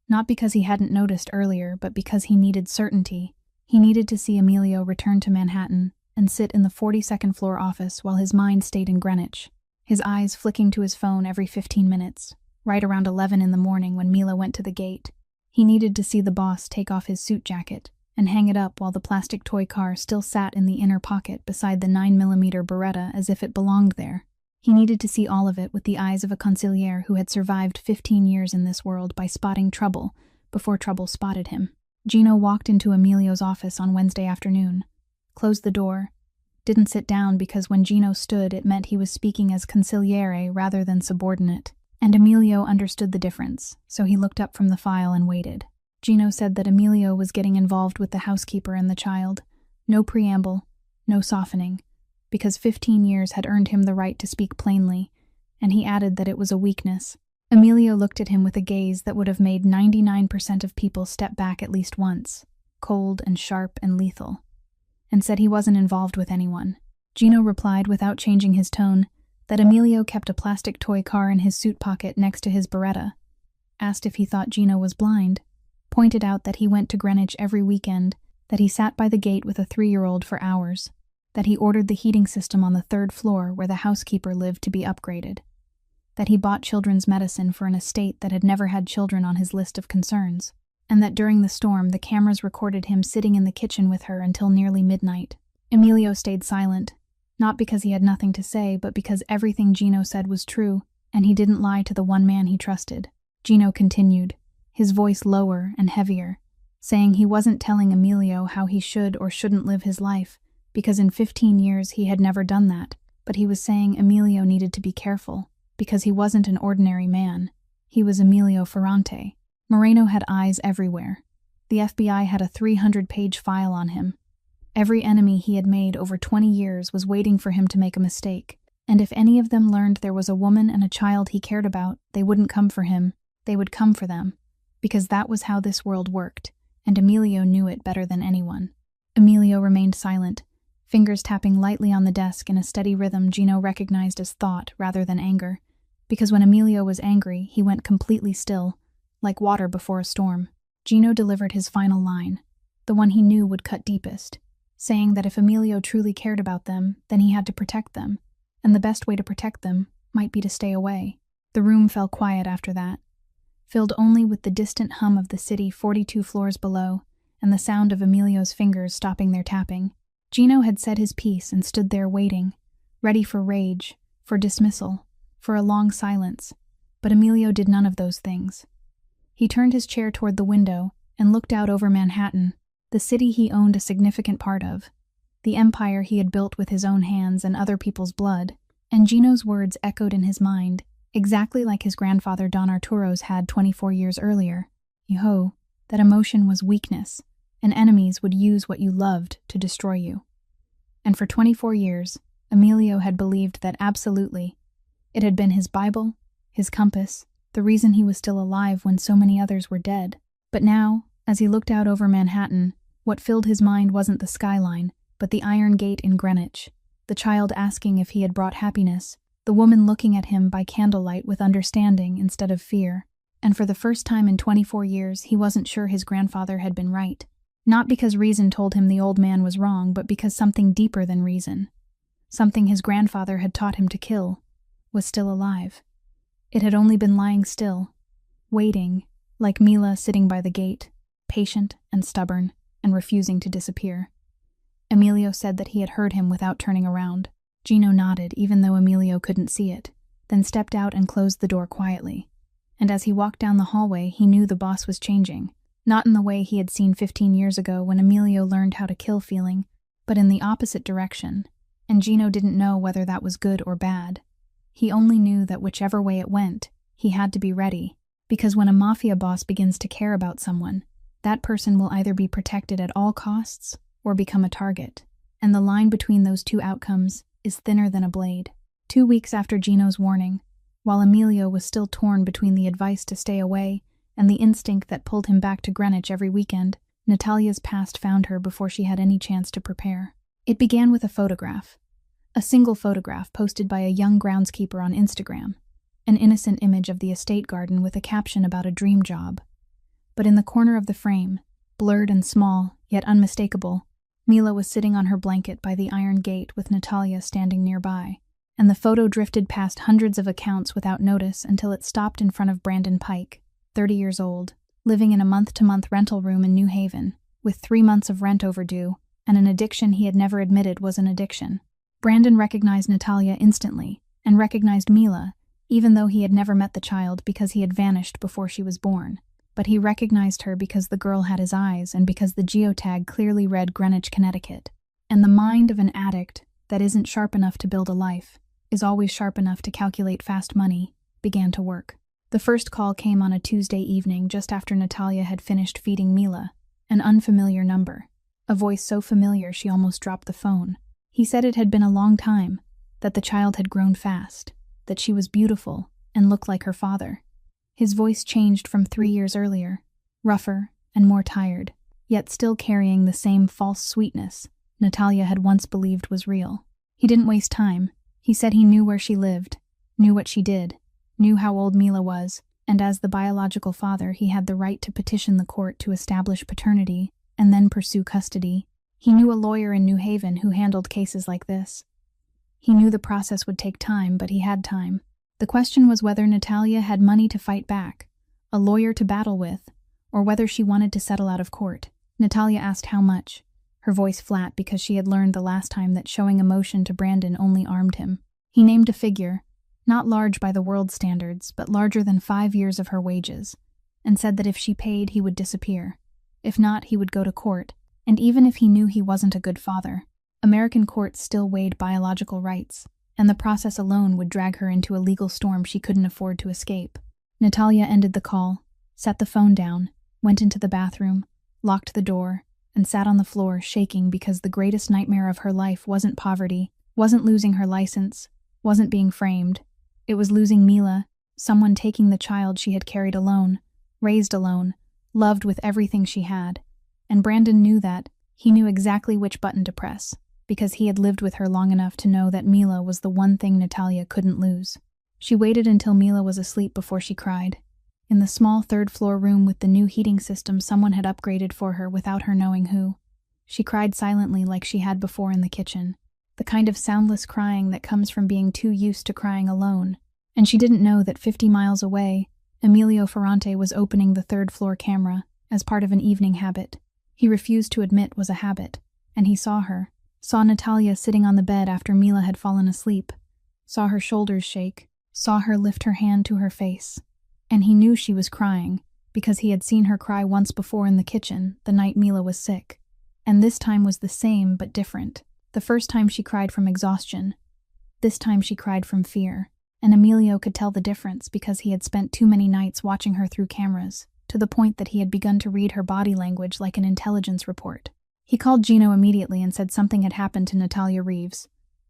Not because he hadn't noticed earlier, but because he needed certainty. He needed to see Emilio return to Manhattan and sit in the 42nd floor office while his mind stayed in Greenwich, his eyes flicking to his phone every 15 minutes, right around 11 in the morning when Mila went to the gate. He needed to see the boss take off his suit jacket and hang it up while the plastic toy car still sat in the inner pocket beside the 9mm Beretta as if it belonged there. He needed to see all of it with the eyes of a consigliere who had survived 15 years in this world by spotting trouble before trouble spotted him. Gino walked into Emilio's office on Wednesday afternoon, closed the door, didn't sit down because when Gino stood it meant he was speaking as consigliere rather than subordinate, and Emilio understood the difference, so he looked up from the file and waited. Gino said that Emilio was getting involved with the housekeeper and the child. No preamble, no softening, because 15 years had earned him the right to speak plainly, and he added that it was a weakness, Emilio looked at him with a gaze that would have made 99% of people step back at least once, cold and sharp and lethal, and said he wasn't involved with anyone. Gino replied without changing his tone that Emilio kept a plastic toy car in his suit pocket next to his Beretta, asked if he thought Gino was blind, pointed out that he went to Greenwich every weekend, that he sat by the gate with a 3-year-old for hours, that he ordered the heating system on the 3rd floor where the housekeeper lived to be upgraded, that he bought children's medicine for an estate that had never had children on his list of concerns, and that during the storm the cameras recorded him sitting in the kitchen with her until nearly midnight. Emilio stayed silent, not because he had nothing to say, but because everything Gino said was true, and he didn't lie to the one man he trusted. Gino continued, his voice lower and heavier, saying he wasn't telling Emilio how he should or shouldn't live his life, because in 15 years he had never done that, but he was saying Emilio needed to be careful, because he wasn't an ordinary man. He was Emilio Ferrante. Moreno had eyes everywhere. The FBI had a 300-page file on him. Every enemy he had made over 20 years was waiting for him to make a mistake, and if any of them learned there was a woman and a child he cared about, they wouldn't come for him, they would come for them, because that was how this world worked, and Emilio knew it better than anyone. Emilio remained silent, fingers tapping lightly on the desk in a steady rhythm Gino recognized as thought rather than anger, because when Emilio was angry, he went completely still, like water before a storm. Gino delivered his final line, the one he knew would cut deepest, saying that if Emilio truly cared about them, then he had to protect them, and the best way to protect them might be to stay away. The room fell quiet after that, filled only with the distant hum of the city 42 floors below and the sound of Emilio's fingers stopping their tapping. Gino had said his piece and stood there waiting, ready for rage, for dismissal, for a long silence, but Emilio did none of those things. He turned his chair toward the window and looked out over Manhattan, the city he owned a significant part of, the empire he had built with his own hands and other people's blood, and Gino's words echoed in his mind, exactly like his grandfather Don Arturo's had 24 years earlier. Yo, that emotion was weakness, and enemies would use what you loved to destroy you. And for 24 years, Emilio had believed that absolutely. It had been his Bible, his compass, the reason he was still alive when so many others were dead. But now, as he looked out over Manhattan, what filled his mind wasn't the skyline, but the iron gate in Greenwich, the child asking if he had brought happiness, the woman looking at him by candlelight with understanding instead of fear. And for the first time in 24 years, he wasn't sure his grandfather had been right. Not because reason told him the old man was wrong, but because something deeper than reason, something his grandfather had taught him to kill, was still alive. It had only been lying still, waiting, like Mila sitting by the gate, patient and stubborn, and refusing to disappear. Emilio said that he had heard him without turning around. Gino nodded, even though Emilio couldn't see it, then stepped out and closed the door quietly. And as he walked down the hallway, he knew the boss was changing, not in the way he had seen 15 years ago when Emilio learned how to kill feeling, but in the opposite direction, and Gino didn't know whether that was good or bad. He only knew that whichever way it went, he had to be ready, because when a mafia boss begins to care about someone, that person will either be protected at all costs or become a target, and the line between those two outcomes is thinner than a blade. 2 weeks after Gino's warning, while Emilio was still torn between the advice to stay away and the instinct that pulled him back to Greenwich every weekend, Natalia's past found her before she had any chance to prepare. It began with a photograph. A single photograph posted by a young groundskeeper on Instagram, an innocent image of the estate garden with a caption about a dream job. But in the corner of the frame, blurred and small, yet unmistakable, Mila was sitting on her blanket by the iron gate with Natalia standing nearby, and the photo drifted past hundreds of accounts without notice until it stopped in front of Brandon Pike, 30 years old, living in a month-to-month rental room in New Haven, with 3 months of rent overdue, and an addiction he had never admitted was an addiction. Brandon recognized Natalia instantly, and recognized Mila, even though he had never met the child because he had vanished before she was born. But he recognized her because the girl had his eyes and because the geotag clearly read Greenwich, Connecticut. And the mind of an addict that isn't sharp enough to build a life, is always sharp enough to calculate fast money, began to work. The first call came on a Tuesday evening just after Natalia had finished feeding Mila, an unfamiliar number, a voice so familiar she almost dropped the phone. He said it had been a long time, that the child had grown fast, that she was beautiful and looked like her father, His voice changed from 3 years earlier, rougher and more tired, yet still carrying the same false sweetness Natalia had once believed was real. He didn't waste time. He said he knew where she lived, knew what she did, knew how old Mila was, and as the biological father he had the right to petition the court to establish paternity and then pursue custody. He knew a lawyer in New Haven who handled cases like this. He knew the process would take time, but he had time. The question was whether Natalia had money to fight back, a lawyer to battle with, or whether she wanted to settle out of court. Natalia asked how much, her voice flat because she had learned the last time that showing emotion to Brandon only armed him. He named a figure, not large by the world standards, but larger than 5 years of her wages, and said that if she paid, he would disappear. If not, he would go to court, and even if he knew he wasn't a good father, American courts still weighed biological rights, and the process alone would drag her into a legal storm she couldn't afford to escape. Natalia ended the call, set the phone down, went into the bathroom, locked the door, and sat on the floor shaking because the greatest nightmare of her life wasn't poverty, wasn't losing her license, wasn't being framed. It was losing Mila, someone taking the child she had carried alone, raised alone, loved with everything she had. And Brandon knew that. He knew exactly which button to press, because he had lived with her long enough to know that Mila was the one thing Natalia couldn't lose. She waited until Mila was asleep before she cried. In the small third-floor room with the new heating system someone had upgraded for her without her knowing who. She cried silently like she had before in the kitchen, the kind of soundless crying that comes from being too used to crying alone. And she didn't know that 50 miles away, Emilio Ferrante was opening the third-floor camera as part of an evening habit. He refused to admit was a habit, and he saw her, saw Natalia sitting on the bed after Mila had fallen asleep, saw her shoulders shake, saw her lift her hand to her face. And he knew she was crying, because he had seen her cry once before in the kitchen, the night Mila was sick. And this time was the same, but different. The first time she cried from exhaustion. This time she cried from fear. And Emilio could tell the difference because he had spent too many nights watching her through cameras, to the point that he had begun to read her body language like an intelligence report. He called Gino immediately and said something had happened to Natalia Reeves,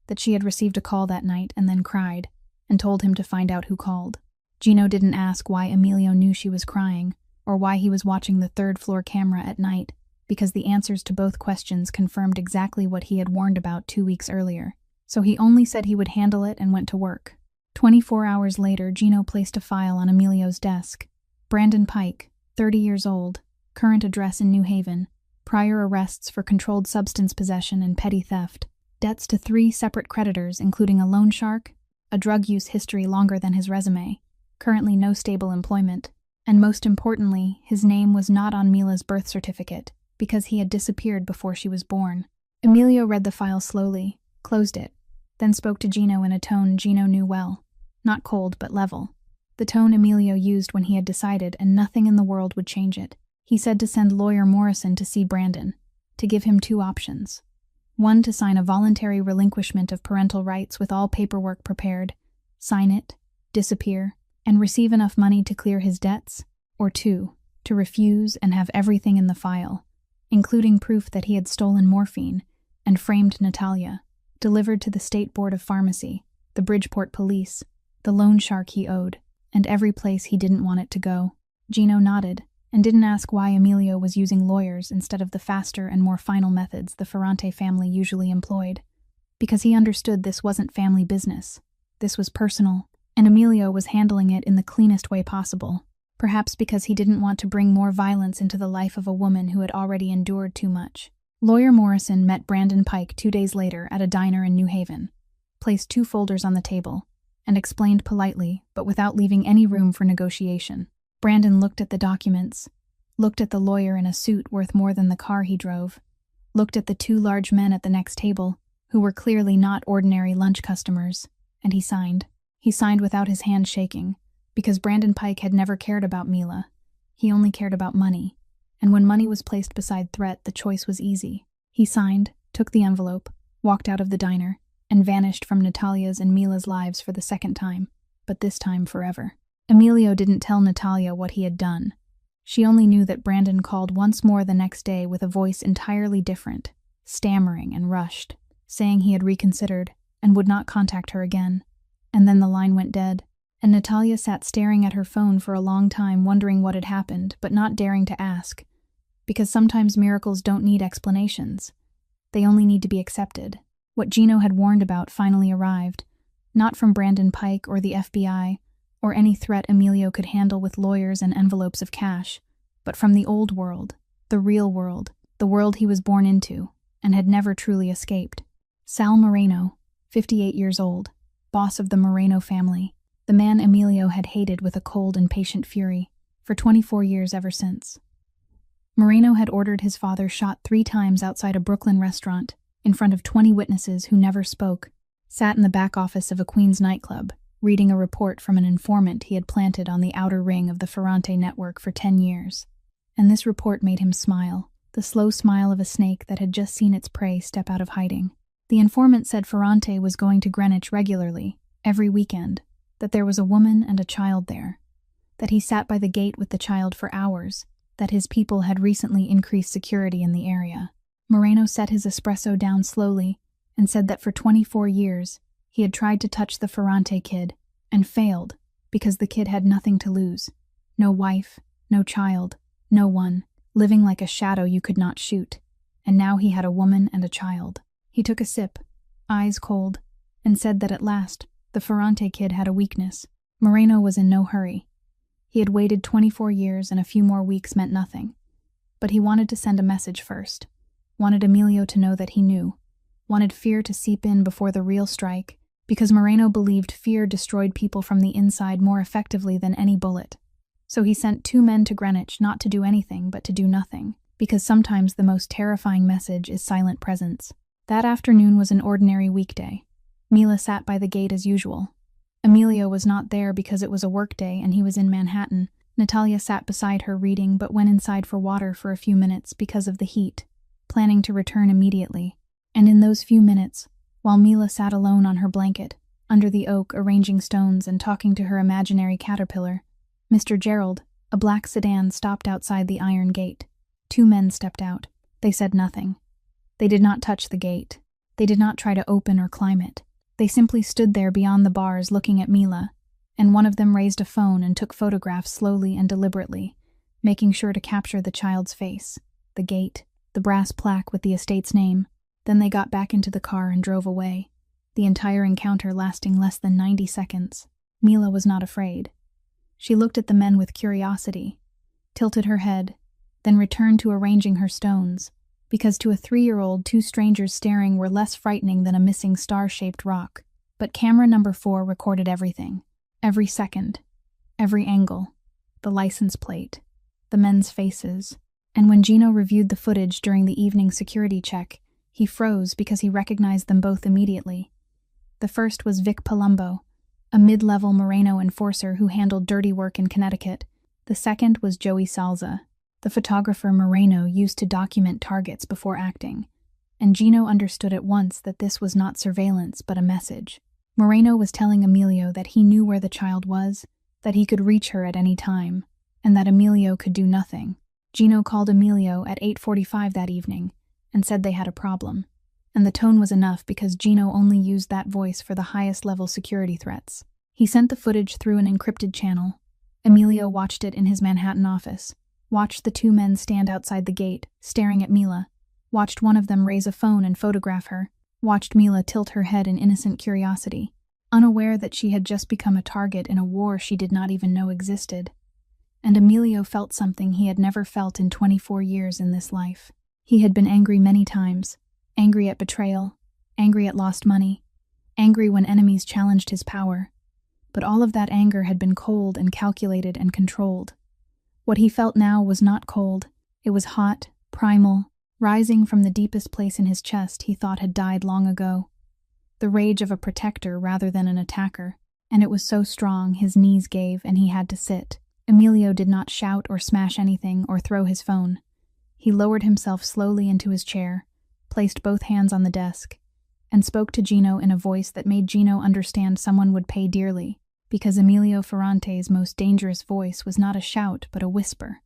that she had received a call that night and then cried, and told him to find out who called. Gino didn't ask why Emilio knew she was crying, or why he was watching the third-floor camera at night, because the answers to both questions confirmed exactly what he had warned about 2 weeks earlier. So he only said he would handle it and went to work. 24 hours later, Gino placed a file on Emilio's desk. Brandon Pike, 30 years old, current address in New Haven, prior arrests for controlled substance possession and petty theft, debts to 3 separate creditors including a loan shark, a drug use history longer than his resume, currently no stable employment, and most importantly, his name was not on Mila's birth certificate because he had disappeared before she was born. Emilio read the file slowly, closed it, then spoke to Gino in a tone Gino knew well. Not cold, but level. The tone Emilio used when he had decided, and nothing in the world would change it. He said to send lawyer Morrison to see Brandon, to give him 2 options. 1, to sign a voluntary relinquishment of parental rights with all paperwork prepared, sign it, disappear, and receive enough money to clear his debts, or 2, to refuse and have everything in the file, including proof that he had stolen morphine and framed Natalia, delivered to the State Board of Pharmacy, the Bridgeport Police, the loan shark he owed, and every place he didn't want it to go. Gino nodded, and didn't ask why Emilio was using lawyers instead of the faster and more final methods the Ferrante family usually employed, because he understood this wasn't family business. This was personal, and Emilio was handling it in the cleanest way possible, perhaps because he didn't want to bring more violence into the life of a woman who had already endured too much. Lawyer Morrison met Brandon Pike 2 days later at a diner in New Haven, placed 2 folders on the table, and explained politely, but without leaving any room for negotiation. Brandon looked at the documents, looked at the lawyer in a suit worth more than the car he drove, looked at the 2 large men at the next table, who were clearly not ordinary lunch customers, and he signed. He signed without his hand shaking, because Brandon Pike had never cared about Mila. He only cared about money, and when money was placed beside threat, the choice was easy. He signed, took the envelope, walked out of the diner, and vanished from Natalia's and Mila's lives for the second time, but this time forever. Emilio didn't tell Natalia what he had done. She only knew that Brandon called once more the next day with a voice entirely different, stammering and rushed, saying he had reconsidered and would not contact her again. And then the line went dead, and Natalia sat staring at her phone for a long time, wondering what had happened, but not daring to ask, because sometimes miracles don't need explanations. They only need to be accepted. What Gino had warned about finally arrived, not from Brandon Pike or the FBI, or any threat Emilio could handle with lawyers and envelopes of cash, but from the old world, the real world, the world he was born into, and had never truly escaped. Sal Moreno, 58 years old, boss of the Moreno family, the man Emilio had hated with a cold and patient fury, for 24 years ever since. Moreno had ordered his father shot 3 times outside a Brooklyn restaurant, in front of 20 witnesses who never spoke, sat in the back office of a Queens nightclub, reading a report from an informant he had planted on the outer ring of the Ferrante network for 10 years. And this report made him smile, the slow smile of a snake that had just seen its prey step out of hiding. The informant said Ferrante was going to Greenwich regularly, every weekend, that there was a woman and a child there, that he sat by the gate with the child for hours, that his people had recently increased security in the area. Moreno set his espresso down slowly and said that for 24 years he had tried to touch the Ferrante kid and failed because the kid had nothing to lose. No wife, no child, no one, living like a shadow you could not shoot. And now he had a woman and a child. He took a sip, eyes cold, and said that at last the Ferrante kid had a weakness. Moreno was in no hurry. He had waited 24 years and a few more weeks meant nothing. But he wanted to send a message first. Wanted Emilio to know that he knew. Wanted fear to seep in before the real strike, because Moreno believed fear destroyed people from the inside more effectively than any bullet. So he sent 2 men to Greenwich not to do anything but to do nothing, because sometimes the most terrifying message is silent presence. That afternoon was an ordinary weekday. Mila sat by the gate as usual. Emilio was not there because it was a workday and he was in Manhattan. Natalia sat beside her reading but went inside for water for a few minutes because of the heat, planning to return immediately. And in those few minutes, while Mila sat alone on her blanket, under the oak arranging stones and talking to her imaginary caterpillar, Mr. Gerald, a black sedan, stopped outside the iron gate. 2 men stepped out. They said nothing. They did not touch the gate. They did not try to open or climb it. They simply stood there beyond the bars looking at Mila, and one of them raised a phone and took photographs slowly and deliberately, making sure to capture the child's face, the gate, the brass plaque with the estate's name. Then they got back into the car and drove away, the entire encounter lasting less than 90 seconds. Mila was not afraid. She looked at the men with curiosity, tilted her head, then returned to arranging her stones, because to a 3-year-old 2 strangers staring were less frightening than a missing star-shaped rock. But camera number 4 recorded everything, every second, every angle, the license plate, the men's faces. And when Gino reviewed the footage during the evening security check, he froze because he recognized them both immediately. The first was Vic Palumbo, a mid-level Moreno enforcer who handled dirty work in Connecticut. The second was Joey Salza, the photographer Moreno used to document targets before acting, and Gino understood at once that this was not surveillance but a message. Moreno was telling Emilio that he knew where the child was, that he could reach her at any time, and that Emilio could do nothing. Gino called Emilio at 8:45 that evening and said they had a problem, and the tone was enough because Gino only used that voice for the highest level security threats. He sent the footage through an encrypted channel. Emilio watched it in his Manhattan office, watched the 2 men stand outside the gate, staring at Mila, watched one of them raise a phone and photograph her, watched Mila tilt her head in innocent curiosity, unaware that she had just become a target in a war she did not even know existed. And Emilio felt something he had never felt in 24 years in this life. He had been angry many times, angry at betrayal, angry at lost money, angry when enemies challenged his power. But all of that anger had been cold and calculated and controlled. What he felt now was not cold. It was hot, primal, rising from the deepest place in his chest he thought had died long ago. The rage of a protector rather than an attacker, and it was so strong his knees gave and he had to sit. Emilio did not shout or smash anything or throw his phone. He lowered himself slowly into his chair, placed both hands on the desk, and spoke to Gino in a voice that made Gino understand someone would pay dearly, because Emilio Ferrante's most dangerous voice was not a shout but a whisper,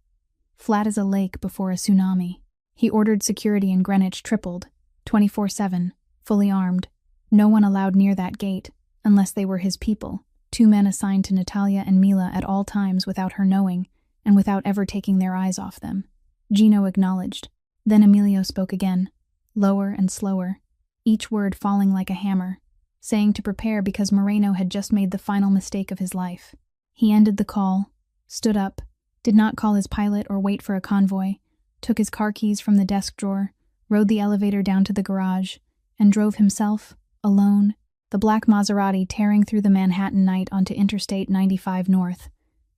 flat as a lake before a tsunami. He ordered security in Greenwich tripled, 24/7, fully armed. No one allowed near that gate, unless they were his people, 2 men assigned to Natalia and Mila at all times without her knowing, and without ever taking their eyes off them. Gino acknowledged. Then Emilio spoke again, lower and slower, each word falling like a hammer, saying to prepare because Moreno had just made the final mistake of his life. He ended the call, stood up, did not call his pilot or wait for a convoy, took his car keys from the desk drawer, rode the elevator down to the garage, and drove himself, alone, the black Maserati tearing through the Manhattan night onto Interstate 95 North,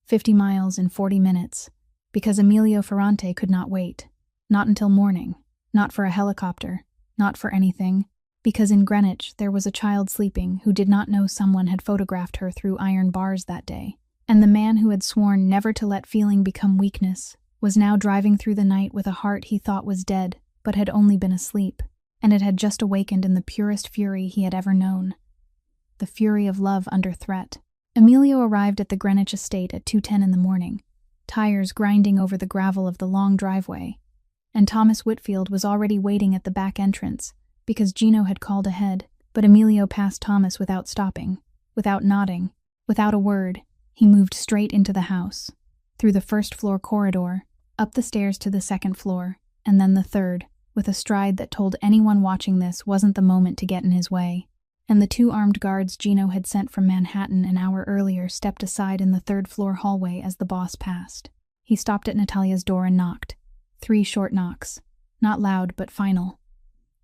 50 miles in 40 minutes, because Emilio Ferrante could not wait. Not until morning, not for a helicopter, not for anything, because in Greenwich there was a child sleeping who did not know someone had photographed her through iron bars that day, and the man who had sworn never to let feeling become weakness was now driving through the night with a heart he thought was dead but had only been asleep, and it had just awakened in the purest fury he had ever known. The fury of love under threat. Emilio arrived at the Greenwich estate at 2:10 in the morning, tires grinding over the gravel of the long driveway, and Thomas Whitfield was already waiting at the back entrance because Gino had called ahead, but Emilio passed Thomas without stopping, without nodding, without a word. He moved straight into the house, through the first-floor corridor, up the stairs to the second floor, and then the third, with a stride that told anyone watching this wasn't the moment to get in his way. And the 2 armed guards Gino had sent from Manhattan an hour earlier stepped aside in the third-floor hallway as the boss passed. He stopped at Natalia's door and knocked. 3 short knocks, not loud but final.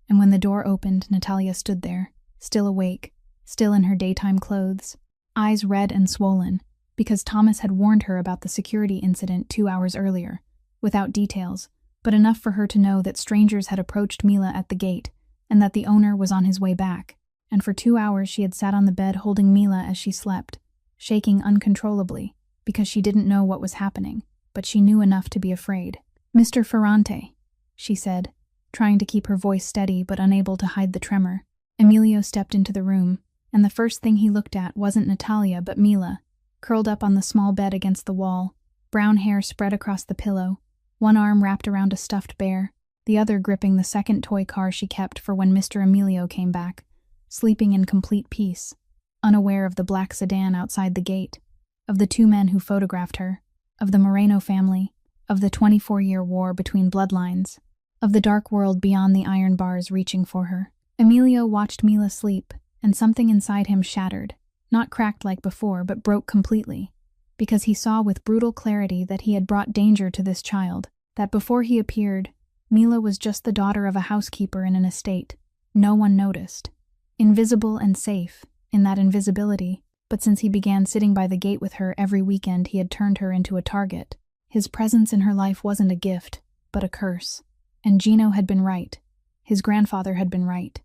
And when the door opened, Natalia stood there, still awake, still in her daytime clothes, eyes red and swollen, because Thomas had warned her about the security incident 2 hours earlier, without details, but enough for her to know that strangers had approached Mila at the gate, and that the owner was on his way back. And for 2 hours she had sat on the bed holding Mila as she slept, shaking uncontrollably, because she didn't know what was happening, but she knew enough to be afraid. "Mr. Ferrante," she said, trying to keep her voice steady but unable to hide the tremor. Emilio stepped into the room, and the first thing he looked at wasn't Natalia but Mila, curled up on the small bed against the wall, brown hair spread across the pillow, one arm wrapped around a stuffed bear, the other gripping the second toy car she kept for when Mr. Emilio came back, sleeping in complete peace, unaware of the black sedan outside the gate, of the 2 men who photographed her, of the Moreno family, of the 24-year war between bloodlines, of the dark world beyond the iron bars reaching for her. Emilio watched Mila sleep, and something inside him shattered, not cracked like before, but broke completely, because he saw with brutal clarity that he had brought danger to this child, that before he appeared, Mila was just the daughter of a housekeeper in an estate. No one noticed. Invisible and safe, in that invisibility, but since he began sitting by the gate with her every weekend he had turned her into a target. His presence in her life wasn't a gift, but a curse. And Gino had been right. His grandfather had been right.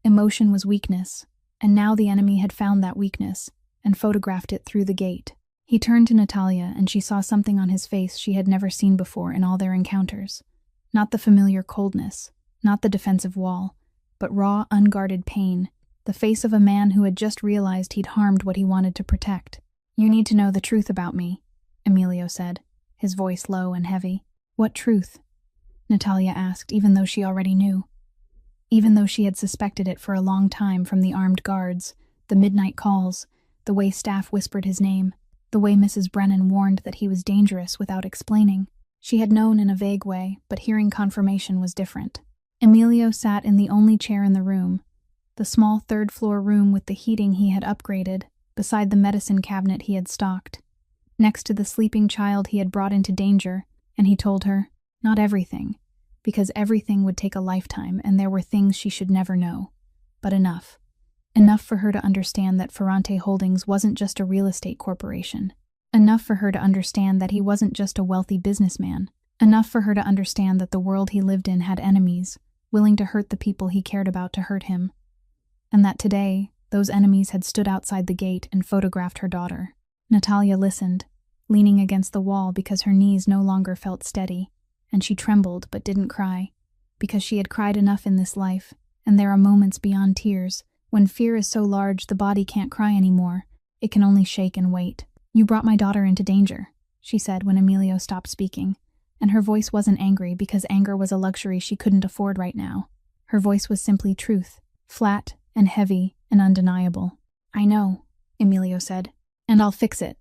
Emotion was weakness, and now the enemy had found that weakness, and photographed it through the gate. He turned to Natalia, and she saw something on his face she had never seen before in all their encounters. Not the familiar coldness, not the defensive wall, but raw, unguarded pain, the face of a man who had just realized he'd harmed what he wanted to protect. "You need to know the truth about me," Emilio said, his voice low and heavy. "What truth?" Natalia asked, even though she already knew. Even though she had suspected it for a long time from the armed guards, the midnight calls, the way staff whispered his name, the way Mrs. Brennan warned that he was dangerous without explaining. She had known in a vague way, but hearing confirmation was different. Emilio sat in the only chair in the room, the small third-floor room with the heating he had upgraded, beside the medicine cabinet he had stocked, next to the sleeping child he had brought into danger, and he told her, not everything, because everything would take a lifetime and there were things she should never know, but enough. Enough for her to understand that Ferrante Holdings wasn't just a real estate corporation. Enough for her to understand that he wasn't just a wealthy businessman. Enough for her to understand that the world he lived in had enemies, willing to hurt the people he cared about to hurt him. And that today, those enemies had stood outside the gate and photographed her daughter. Natalia listened, leaning against the wall because her knees no longer felt steady, and she trembled but didn't cry, because she had cried enough in this life, and there are moments beyond tears, when fear is so large the body can't cry anymore, it can only shake and wait. "You brought my daughter into danger," she said when Emilio stopped speaking, and her voice wasn't angry because anger was a luxury she couldn't afford right now. Her voice was simply truth, flat and heavy and undeniable. "I know," Emilio said. "And I'll fix it."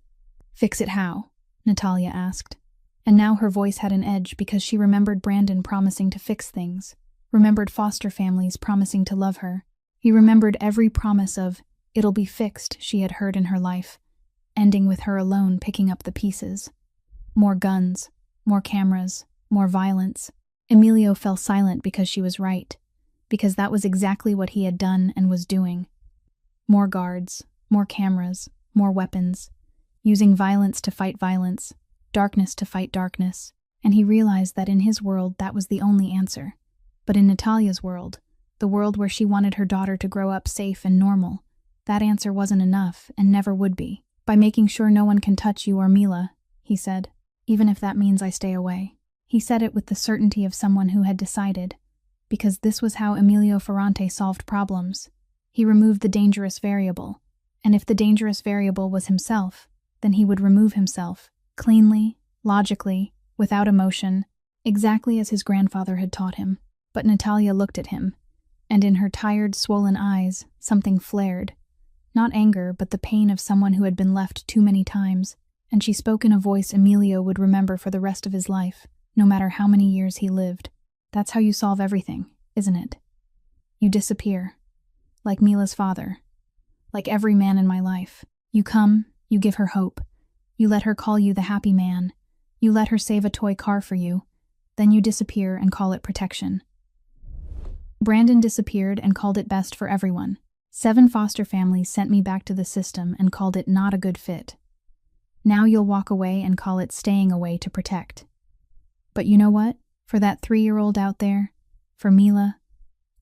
"Fix it how?" Natalia asked. And now her voice had an edge because she remembered Brandon promising to fix things, remembered foster families promising to love her. He remembered every promise of, "it'll be fixed," she had heard in her life, ending with her alone picking up the pieces. More guns, more cameras, more violence. Emilio fell silent because she was right, because that was exactly what he had done and was doing. More guards, more cameras, more weapons, using violence to fight violence, darkness to fight darkness, and he realized that in his world that was the only answer. But in Natalia's world, the world where she wanted her daughter to grow up safe and normal, that answer wasn't enough and never would be. "By making sure no one can touch you or Mila," he said, "even if that means I stay away." He said it with the certainty of someone who had decided, because this was how Emilio Ferrante solved problems. He removed the dangerous variable, and if the dangerous variable was himself, then he would remove himself, cleanly, logically, without emotion, exactly as his grandfather had taught him. But Natalia looked at him, and in her tired, swollen eyes, something flared. Not anger, but the pain of someone who had been left too many times, and she spoke in a voice Emilio would remember for the rest of his life, no matter how many years he lived. "That's how you solve everything, isn't it? You disappear. Like Mila's father. Like every man in my life. You come, you give her hope. You let her call you the happy man. You let her save a toy car for you. Then you disappear and call it protection." Brandon disappeared and called it best for everyone. 7 foster families sent me back to the system and called it not a good fit. Now you'll walk away and call it staying away to protect. But you know what? For that 3-year-old out there, for Mila,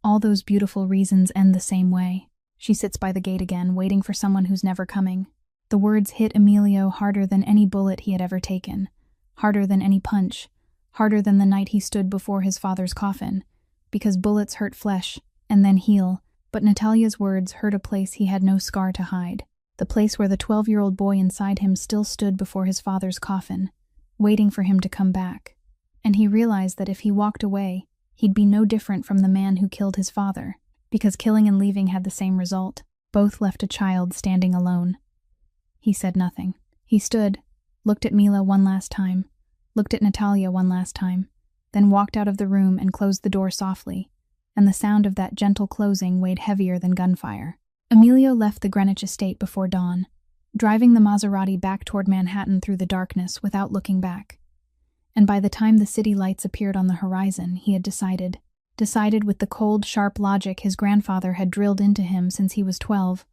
all those beautiful reasons end the same way. She sits by the gate again, waiting for someone who's never coming. The words hit Emilio harder than any bullet he had ever taken, harder than any punch, harder than the night he stood before his father's coffin, because bullets hurt flesh and then heal, but Natalia's words hurt a place he had no scar to hide, the place where the 12-year-old boy inside him still stood before his father's coffin, waiting for him to come back. And he realized that if he walked away, he'd be no different from the man who killed his father, because killing and leaving had the same result. Both left a child standing alone. He said nothing. He stood, looked at Mila one last time, looked at Natalia one last time, then walked out of the room and closed the door softly, and the sound of that gentle closing weighed heavier than gunfire. Emilio left the Greenwich estate before dawn, driving the Maserati back toward Manhattan through the darkness without looking back. And by the time the city lights appeared on the horizon, he had decided with the cold, sharp logic his grandfather had drilled into him since he was 12,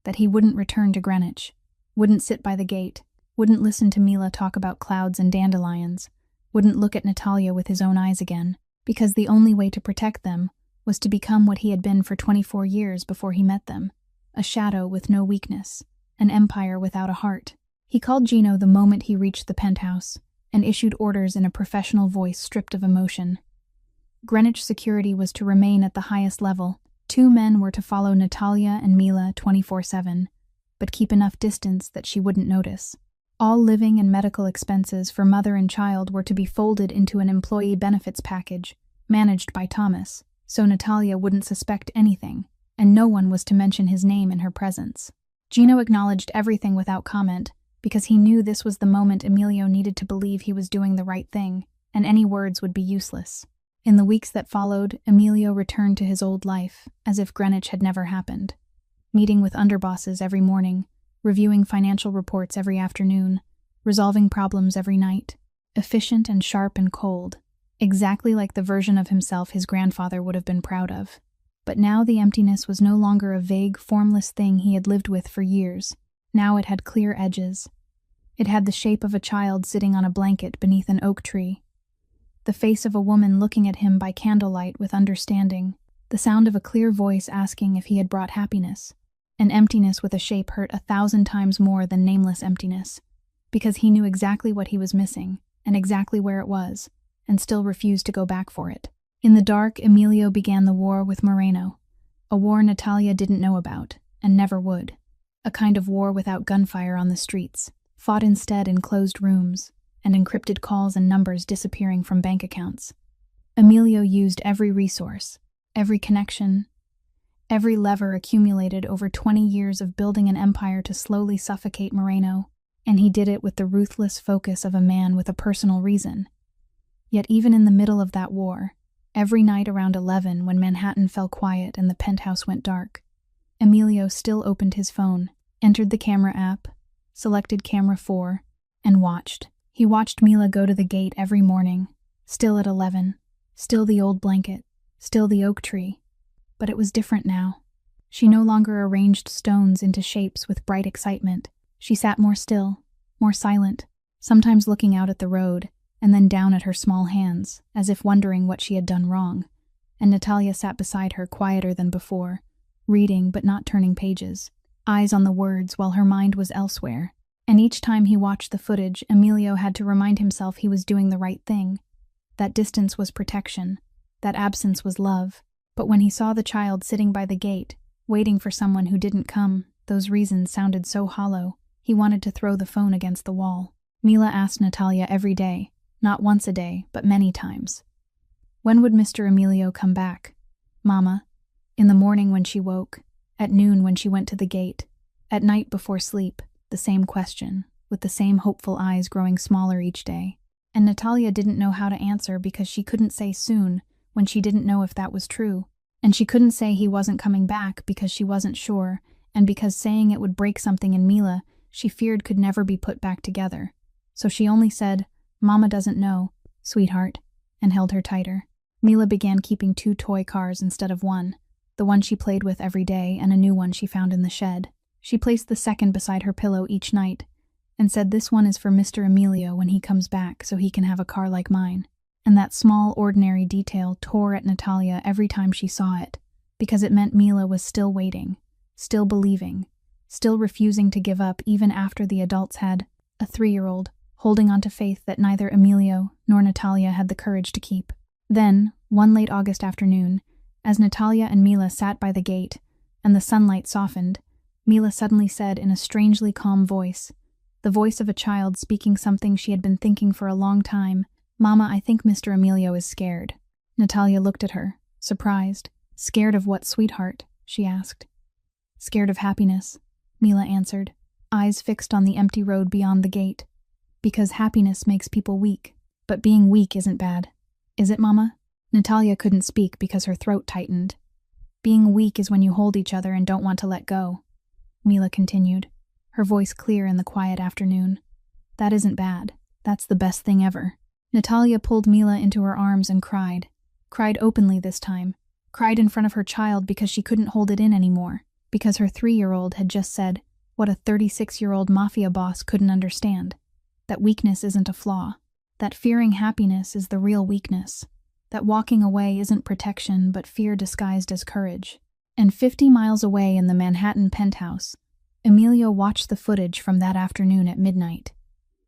that he wouldn't return to Greenwich, wouldn't sit by the gate, wouldn't listen to Mila talk about clouds and dandelions, wouldn't look at Natalia with his own eyes again, because the only way to protect them was to become what he had been for 24 years before he met them, a shadow with no weakness, an empire without a heart. He called Gino the moment he reached the penthouse, and issued orders in a professional voice stripped of emotion. Greenwich security was to remain at the highest level. 2 men were to follow Natalia and Mila 24/7, but keep enough distance that she wouldn't notice. All living and medical expenses for mother and child were to be folded into an employee benefits package, managed by Thomas, so Natalia wouldn't suspect anything, and no one was to mention his name in her presence. Gino acknowledged everything without comment, because he knew this was the moment Emilio needed to believe he was doing the right thing, and any words would be useless. In the weeks that followed, Emilio returned to his old life, as if Greenwich had never happened. Meeting with underbosses every morning, reviewing financial reports every afternoon, resolving problems every night. Efficient and sharp and cold, exactly like the version of himself his grandfather would have been proud of. But now the emptiness was no longer a vague, formless thing he had lived with for years. Now it had clear edges. It had the shape of a child sitting on a blanket beneath an oak tree. The face of a woman looking at him by candlelight with understanding. The sound of a clear voice asking if he had brought happiness. An emptiness with a shape hurt 1,000 times more than nameless emptiness, because he knew exactly what he was missing, and exactly where it was, and still refused to go back for it. In the dark, Emilio began the war with Moreno, a war Natalia didn't know about, and never would. A kind of war without gunfire on the streets, fought instead in closed rooms, and encrypted calls and numbers disappearing from bank accounts. Emilio used every resource, every connection, Every lever accumulated over 20 years of building an empire to slowly suffocate Moreno, and he did it with the ruthless focus of a man with a personal reason. Yet even in the middle of that war, every night around 11 when Manhattan fell quiet and the penthouse went dark, Emilio still opened his phone, entered the camera app, selected camera 4, and watched. He watched Mila go to the gate every morning, still at 11, still the old blanket, still the oak tree. But it was different now. She no longer arranged stones into shapes with bright excitement. She sat more still, more silent, sometimes looking out at the road, and then down at her small hands, as if wondering what she had done wrong. And Natalia sat beside her, quieter than before, reading but not turning pages, eyes on the words while her mind was elsewhere. And each time he watched the footage, Emilio had to remind himself he was doing the right thing. That distance was protection, that absence was love. But when he saw the child sitting by the gate, waiting for someone who didn't come, those reasons sounded so hollow, he wanted to throw the phone against the wall. Mila asked Natalia every day, not once a day, but many times. When would Mr. Emilio come back? Mama. In the morning when she woke, at noon when she went to the gate, at night before sleep, the same question, with the same hopeful eyes growing smaller each day. And Natalia didn't know how to answer because she couldn't say soon, when she didn't know if that was true. And she couldn't say he wasn't coming back because she wasn't sure, and because saying it would break something in Mila she feared could never be put back together. So she only said, "Mama doesn't know, sweetheart," and held her tighter. Mila began keeping 2 toy cars instead of 1, the one she played with every day and a new one she found in the shed. She placed the second beside her pillow each night, and said, "This one is for Mr. Emilio when he comes back so he can have a car like mine." And that small, ordinary detail tore at Natalia every time she saw it, because it meant Mila was still waiting, still believing, still refusing to give up even after the adults had, a 3-year-old, holding on to faith that neither Emilio nor Natalia had the courage to keep. Then, one late August afternoon, as Natalia and Mila sat by the gate, and the sunlight softened, Mila suddenly said in a strangely calm voice, the voice of a child speaking something she had been thinking for a long time, "Mama, I think Mr. Emilio is scared." Natalia looked at her, surprised. "Scared of what, sweetheart?" she asked. "Scared of happiness," Mila answered, eyes fixed on the empty road beyond the gate. "Because happiness makes people weak. But being weak isn't bad. Is it, Mama?" Natalia couldn't speak because her throat tightened. "Being weak is when you hold each other and don't want to let go," Mila continued, her voice clear in the quiet afternoon. "That isn't bad. That's the best thing ever." Natalia pulled Mila into her arms and cried openly this time, cried in front of her child because she couldn't hold it in anymore, because her 3-year-old had just said what a 36-year-old Mafia boss couldn't understand, that weakness isn't a flaw, that fearing happiness is the real weakness, that walking away isn't protection but fear disguised as courage. And 50 miles away in the Manhattan penthouse, Emilio watched the footage from that afternoon at midnight.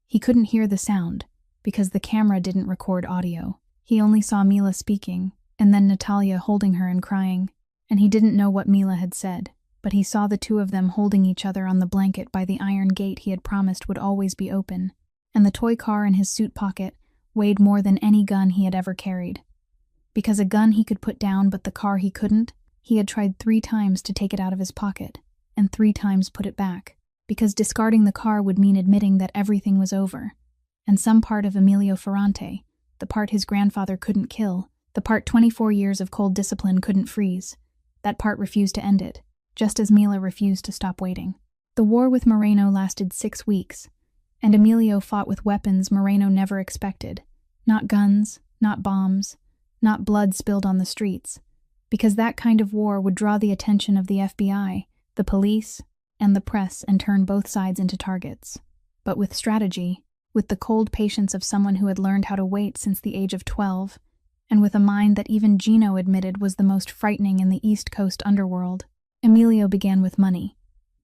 He couldn't hear the sound, because the camera didn't record audio. He only saw Mila speaking, and then Natalia holding her and crying, and he didn't know what Mila had said, but he saw the 2 of them holding each other on the blanket by the iron gate he had promised would always be open, and the toy car in his suit pocket weighed more than any gun he had ever carried. Because a gun he could put down but the car he couldn't, he had tried 3 times to take it out of his pocket, and 3 times put it back, because discarding the car would mean admitting that everything was over. And some part of Emilio Ferrante, the part his grandfather couldn't kill, the part 24 years of cold discipline couldn't freeze, that part refused to end it, just as Mila refused to stop waiting. The war with Moreno lasted 6 weeks, and Emilio fought with weapons Moreno never expected. Not guns, not bombs, not blood spilled on the streets, because that kind of war would draw the attention of the FBI, the police, and the press and turn both sides into targets. But with strategy, with the cold patience of someone who had learned how to wait since the age of 12, and with a mind that even Gino admitted was the most frightening in the East Coast underworld, Emilio began with money.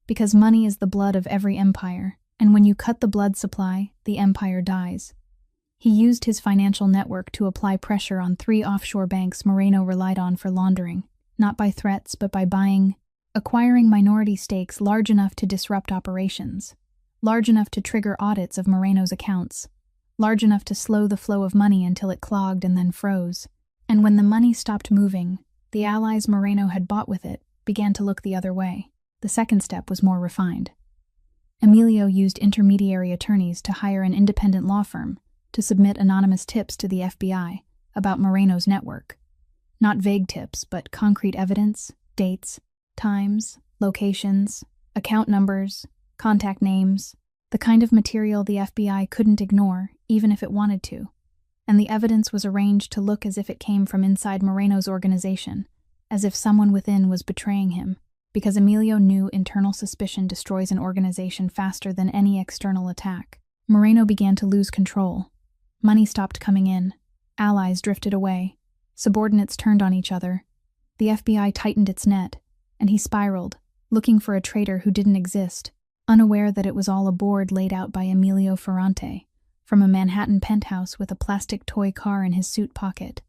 Because money is the blood of every empire, and when you cut the blood supply, the empire dies. He used his financial network to apply pressure on 3 offshore banks Moreno relied on for laundering, not by threats but by acquiring minority stakes large enough to disrupt operations, large enough to trigger audits of Moreno's accounts, large enough to slow the flow of money until it clogged and then froze. And when the money stopped moving, the allies Moreno had bought with it began to look the other way. The second step was more refined. Emilio used intermediary attorneys to hire an independent law firm to submit anonymous tips to the FBI about Moreno's network. Not vague tips, but concrete evidence, dates, times, locations, account numbers, contact names, the kind of material the FBI couldn't ignore, even if it wanted to. And the evidence was arranged to look as if it came from inside Moreno's organization, as if someone within was betraying him, because Emilio knew internal suspicion destroys an organization faster than any external attack. Moreno began to lose control. Money stopped coming in. Allies drifted away. Subordinates turned on each other. The FBI tightened its net, and he spiraled, looking for a traitor who didn't exist, unaware that it was all a board laid out by Emilio Ferrante, from a Manhattan penthouse with a plastic toy car in his suit pocket,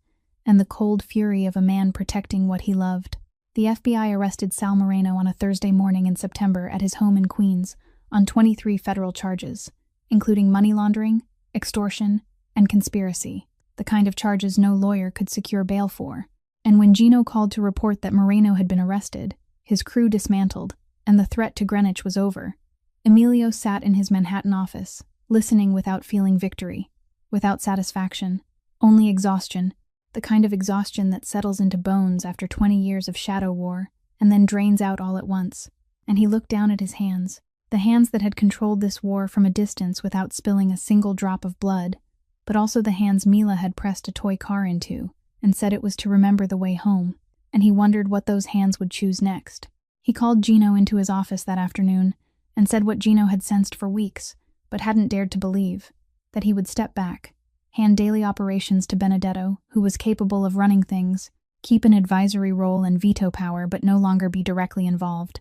and the cold fury of a man protecting what he loved. The FBI arrested Sal Moreno on a Thursday morning in September at his home in Queens on 23 federal charges, including money laundering, extortion, and conspiracy, the kind of charges no lawyer could secure bail for. And when Gino called to report that Moreno had been arrested, his crew dismantled, and the threat to Greenwich was over, Emilio sat in his Manhattan office, listening without feeling victory, without satisfaction, only exhaustion, the kind of exhaustion that settles into bones after 20 years of shadow war and then drains out all at once. And he looked down at his hands, the hands that had controlled this war from a distance without spilling a single drop of blood, but also the hands Mila had pressed a toy car into and said it was to remember the way home, and he wondered what those hands would choose next. He called Gino into his office that afternoon and said what Gino had sensed for weeks, but hadn't dared to believe, that he would step back, hand daily operations to Benedetto, who was capable of running things, keep an advisory role and veto power but no longer be directly involved,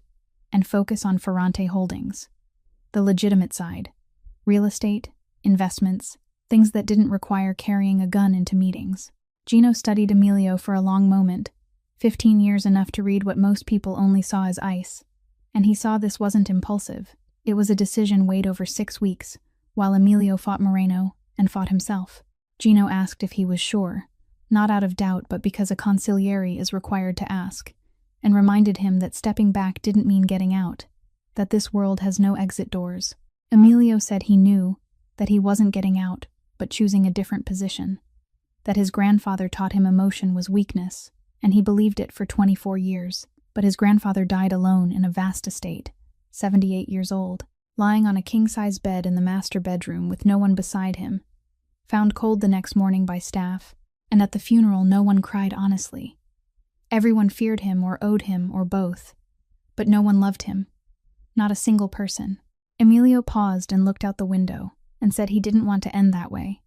and focus on Ferrante Holdings. The legitimate side. Real estate, investments, things that didn't require carrying a gun into meetings. Gino studied Emilio for a long moment, 15 years enough to read what most people only saw as ice. And he saw this wasn't impulsive. It was a decision weighed over 6 weeks, while Emilio fought Moreno and fought himself. Gino asked if he was sure, not out of doubt but because a consigliere is required to ask, and reminded him that stepping back didn't mean getting out, that this world has no exit doors. Emilio said he knew that he wasn't getting out, but choosing a different position, that his grandfather taught him emotion was weakness, and he believed it for 24 years, but his grandfather died alone in a vast estate, 78 years old, lying on a king-size bed in the master bedroom with no one beside him, found cold the next morning by staff, and at the funeral no one cried honestly. Everyone feared him or owed him or both, but no one loved him. Not a single person. Emilio paused and looked out the window and said he didn't want to end that way.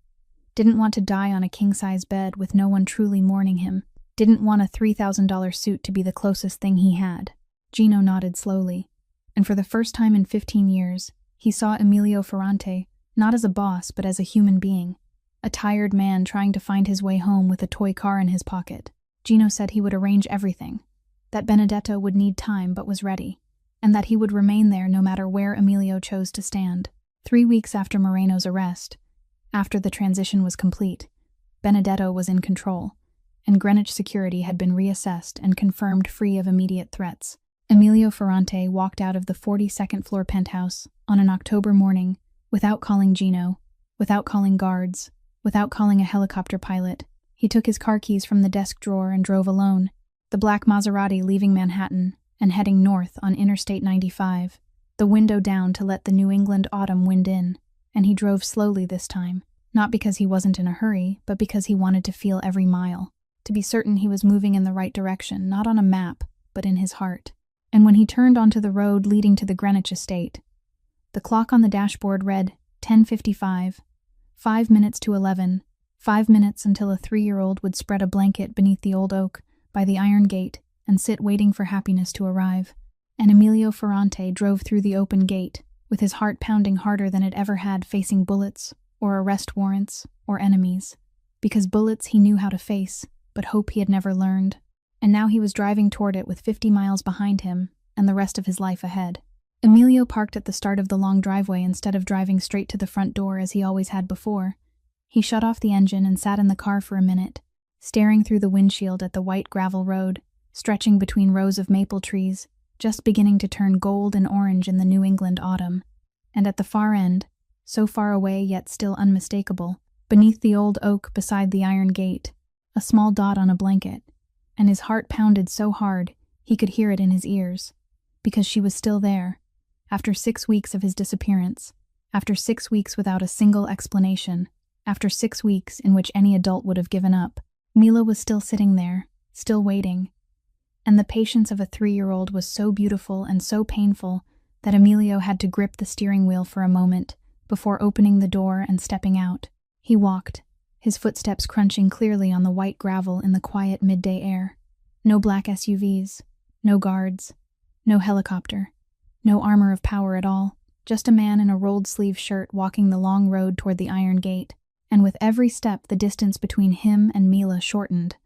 Didn't want to die on a king-size bed with no one truly mourning him. Didn't want a $3,000 suit to be the closest thing he had. Gino nodded slowly, and for the first time in 15 years, he saw Emilio Ferrante not as a boss but as a human being. A tired man trying to find his way home with a toy car in his pocket. Gino said he would arrange everything, that Benedetto would need time but was ready, and that he would remain there no matter where Emilio chose to stand. 3 weeks after Moreno's arrest, after the transition was complete, Benedetto was in control, and Greenwich security had been reassessed and confirmed free of immediate threats. Emilio Ferrante walked out of the 42nd floor penthouse on an October morning without calling Gino, without calling guards, without calling a helicopter pilot. He took his car keys from the desk drawer and drove alone, the black Maserati leaving Manhattan and heading north on Interstate 95, the window down to let the New England autumn wind in, and he drove slowly this time, not because he wasn't in a hurry, but because he wanted to feel every mile, to be certain he was moving in the right direction, not on a map, but in his heart. And when he turned onto the road leading to the Greenwich estate, the clock on the dashboard read 10:55, 5 minutes to 11, 5 minutes until a 3-year-old would spread a blanket beneath the old oak by the iron gate and sit waiting for happiness to arrive. And Emilio Ferrante drove through the open gate, with his heart pounding harder than it ever had, facing bullets, or arrest warrants, or enemies. Because bullets he knew how to face, but hope he had never learned. And now he was driving toward it with 50 miles behind him, and the rest of his life ahead. Emilio parked at the start of the long driveway instead of driving straight to the front door as he always had before. He shut off the engine and sat in the car for a minute, staring through the windshield at the white gravel road, stretching between rows of maple trees, just beginning to turn gold and orange in the New England autumn. And at the far end, so far away yet still unmistakable, beneath the old oak beside the iron gate, a small dot on a blanket, and his heart pounded so hard he could hear it in his ears, because she was still there, after 6 weeks of his disappearance, after 6 weeks without a single explanation, after 6 weeks in which any adult would have given up. Mila was still sitting there, still waiting, and the patience of a 3-year-old was so beautiful and so painful that Emilio had to grip the steering wheel for a moment before opening the door and stepping out. He walked, his footsteps crunching clearly on the white gravel in the quiet midday air. No black SUVs, no guards, no helicopter, no armor of power at all, just a man in a rolled-sleeve shirt walking the long road toward the iron gate, and with every step the distance between him and Mila shortened,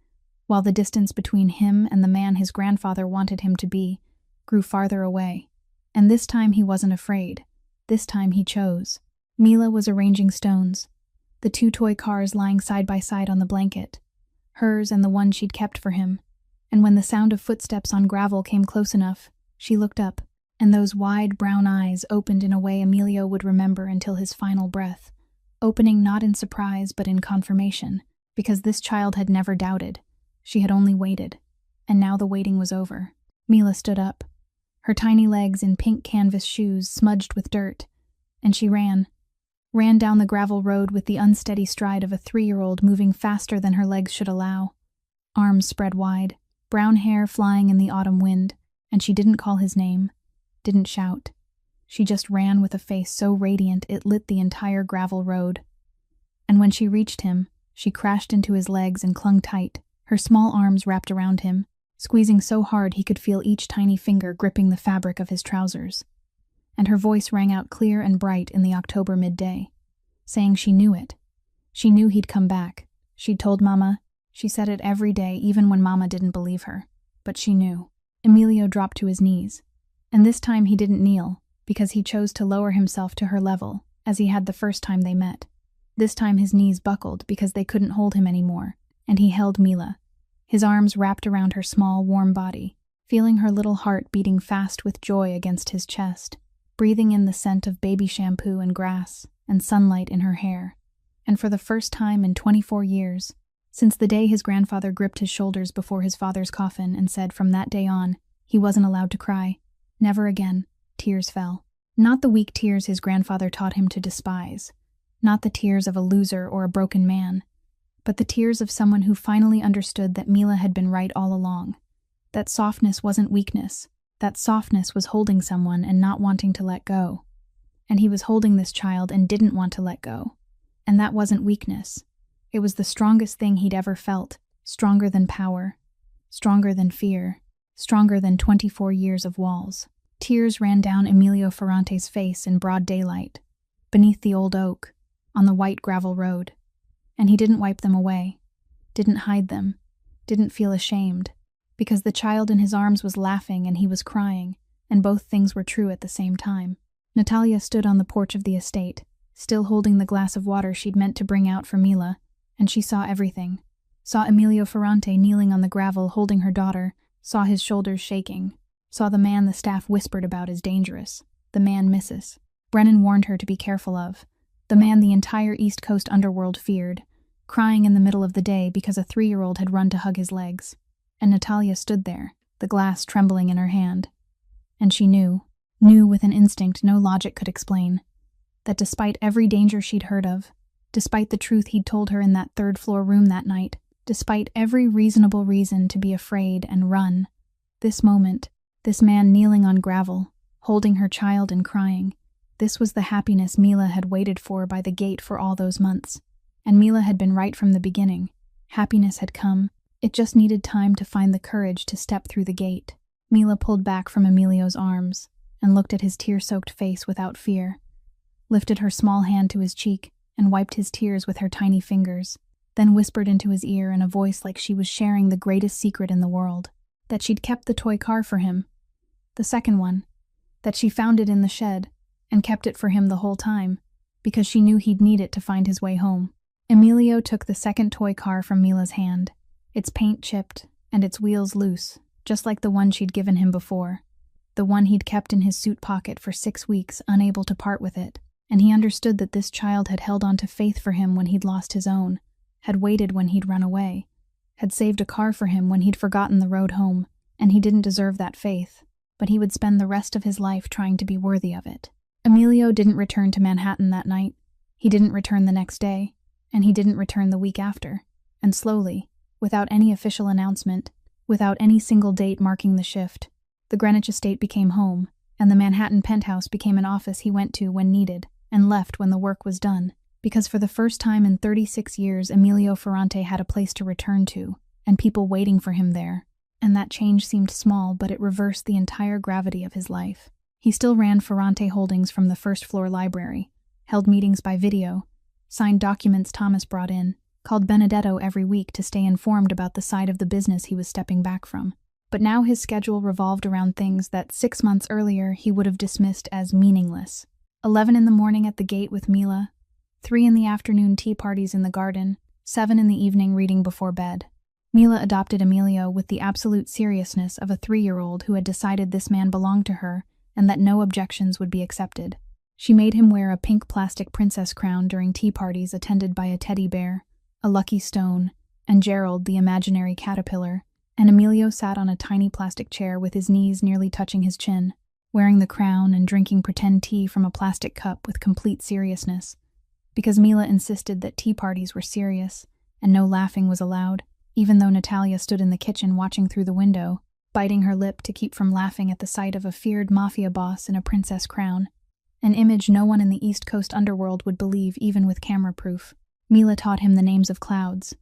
while the distance between him and the man his grandfather wanted him to be grew farther away. And this time he wasn't afraid. This time he chose. Mila was arranging stones, the 2 toy cars lying side by side on the blanket, hers and the one she'd kept for him, and when the sound of footsteps on gravel came close enough, she looked up, and those wide brown eyes opened in a way Emilio would remember until his final breath, opening not in surprise but in confirmation, because this child had never doubted. She had only waited, and now the waiting was over. Mila stood up, her tiny legs in pink canvas shoes smudged with dirt, and she ran down the gravel road with the unsteady stride of a 3-year-old moving faster than her legs should allow. Arms spread wide, brown hair flying in the autumn wind, and she didn't call his name, didn't shout. She just ran with a face so radiant it lit the entire gravel road. And when she reached him, she crashed into his legs and clung tight, her small arms wrapped around him, squeezing so hard he could feel each tiny finger gripping the fabric of his trousers. And her voice rang out clear and bright in the October midday, saying she knew it. She knew he'd come back. She'd told Mama. She said it every day, even when Mama didn't believe her. But she knew. Emilio dropped to his knees. And this time he didn't kneel, because he chose to lower himself to her level, as he had the first time they met. This time his knees buckled because they couldn't hold him anymore, and he held Mila, his arms wrapped around her small, warm body, feeling her little heart beating fast with joy against his chest, breathing in the scent of baby shampoo and grass and sunlight in her hair. And for the first time in 24 years, since the day his grandfather gripped his shoulders before his father's coffin and said from that day on, he wasn't allowed to cry. Never again. Tears fell. Not the weak tears his grandfather taught him to despise. Not the tears of a loser or a broken man. But the tears of someone who finally understood that Mila had been right all along. That softness wasn't weakness. That softness was holding someone and not wanting to let go. And he was holding this child and didn't want to let go. And that wasn't weakness. It was the strongest thing he'd ever felt, stronger than power, stronger than fear, stronger than 24 years of walls. Tears ran down Emilio Ferrante's face in broad daylight, beneath the old oak, on the white gravel road. And he didn't wipe them away, didn't hide them, didn't feel ashamed, because the child in his arms was laughing and he was crying, and both things were true at the same time. Natalia stood on the porch of the estate, still holding the glass of water she'd meant to bring out for Mila, and she saw everything. Saw Emilio Ferrante kneeling on the gravel holding her daughter, saw his shoulders shaking, saw the man the staff whispered about as dangerous, the man Mrs. Brennan warned her to be careful of, the man the entire East Coast underworld feared, crying in the middle of the day because a 3-year-old had run to hug his legs. And Natalia stood there, the glass trembling in her hand. And she knew with an instinct no logic could explain, that despite every danger she'd heard of, despite the truth he'd told her in that 3rd-floor room that night, despite every reasonable reason to be afraid and run, this moment, this man kneeling on gravel, holding her child and crying, this was the happiness Mila had waited for by the gate for all those months. And Mila had been right from the beginning. Happiness had come. It just needed time to find the courage to step through the gate. Mila pulled back from Emilio's arms and looked at his tear-soaked face without fear, lifted her small hand to his cheek and wiped his tears with her tiny fingers, then whispered into his ear in a voice like she was sharing the greatest secret in the world, that she'd kept the toy car for him, the second one, that she found it in the shed and kept it for him the whole time, because she knew he'd need it to find his way home. Emilio took the second toy car from Mila's hand, its paint chipped and its wheels loose, just like the one she'd given him before, the one he'd kept in his suit pocket for 6 weeks, unable to part with it. And he understood that this child had held on to faith for him when he'd lost his own, had waited when he'd run away, had saved a car for him when he'd forgotten the road home, and he didn't deserve that faith, but he would spend the rest of his life trying to be worthy of it. Emilio didn't return to Manhattan that night. He didn't return the next day, and he didn't return the week after. And slowly, without any official announcement, without any single date marking the shift, the Greenwich estate became home, and the Manhattan penthouse became an office he went to when needed, and left when the work was done, because for the first time in 36 years Emilio Ferrante had a place to return to, and people waiting for him there. And that change seemed small, but it reversed the entire gravity of his life. He still ran Ferrante Holdings from the first-floor library, held meetings by video, signed documents Thomas brought in, called Benedetto every week to stay informed about the side of the business he was stepping back from. But now his schedule revolved around things that 6 months earlier he would have dismissed as meaningless. 11 in the morning at the gate with Mila, 3 in the afternoon tea parties in the garden, 7 in the evening reading before bed. Mila adopted Emilio with the absolute seriousness of a 3-year-old who had decided this man belonged to her and that no objections would be accepted. She made him wear a pink plastic princess crown during tea parties attended by a teddy bear, a lucky stone, and Gerald, the imaginary caterpillar, and Emilio sat on a tiny plastic chair with his knees nearly touching his chin, wearing the crown and drinking pretend tea from a plastic cup with complete seriousness, because Mila insisted that tea parties were serious and no laughing was allowed, even though Natalia stood in the kitchen watching through the window, biting her lip to keep from laughing at the sight of a feared Mafia boss in a princess crown, an image no one in the East Coast underworld would believe even with camera proof. Mila taught him the names of clouds.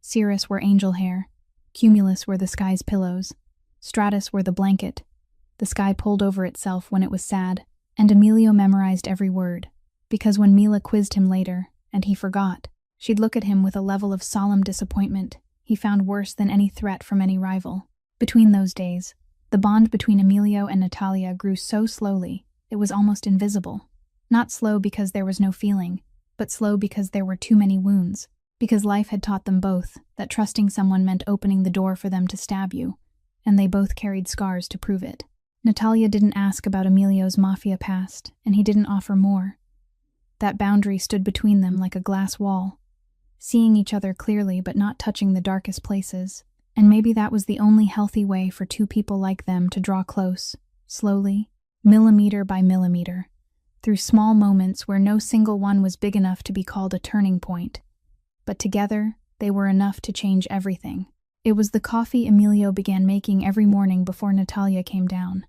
Cirrus were angel hair, cumulus were the sky's pillows, stratus were the blanket. The sky pulled over itself when it was sad, and Emilio memorized every word, because when Mila quizzed him later, and he forgot, she'd look at him with a level of solemn disappointment he found worse than any threat from any rival. Between those days, the bond between Emilio and Natalia grew so slowly, it was almost invisible. Not slow because there was no feeling, but slow because there were too many wounds, because life had taught them both that trusting someone meant opening the door for them to stab you, and they both carried scars to prove it. Natalia didn't ask about Emilio's Mafia past, and he didn't offer more. That boundary stood between them like a glass wall, seeing each other clearly but not touching the darkest places, and maybe that was the only healthy way for two people like them to draw close, slowly, millimeter by millimeter, through small moments where no single one was big enough to be called a turning point. But together, they were enough to change everything. It was the coffee Emilio began making every morning before Natalia came down.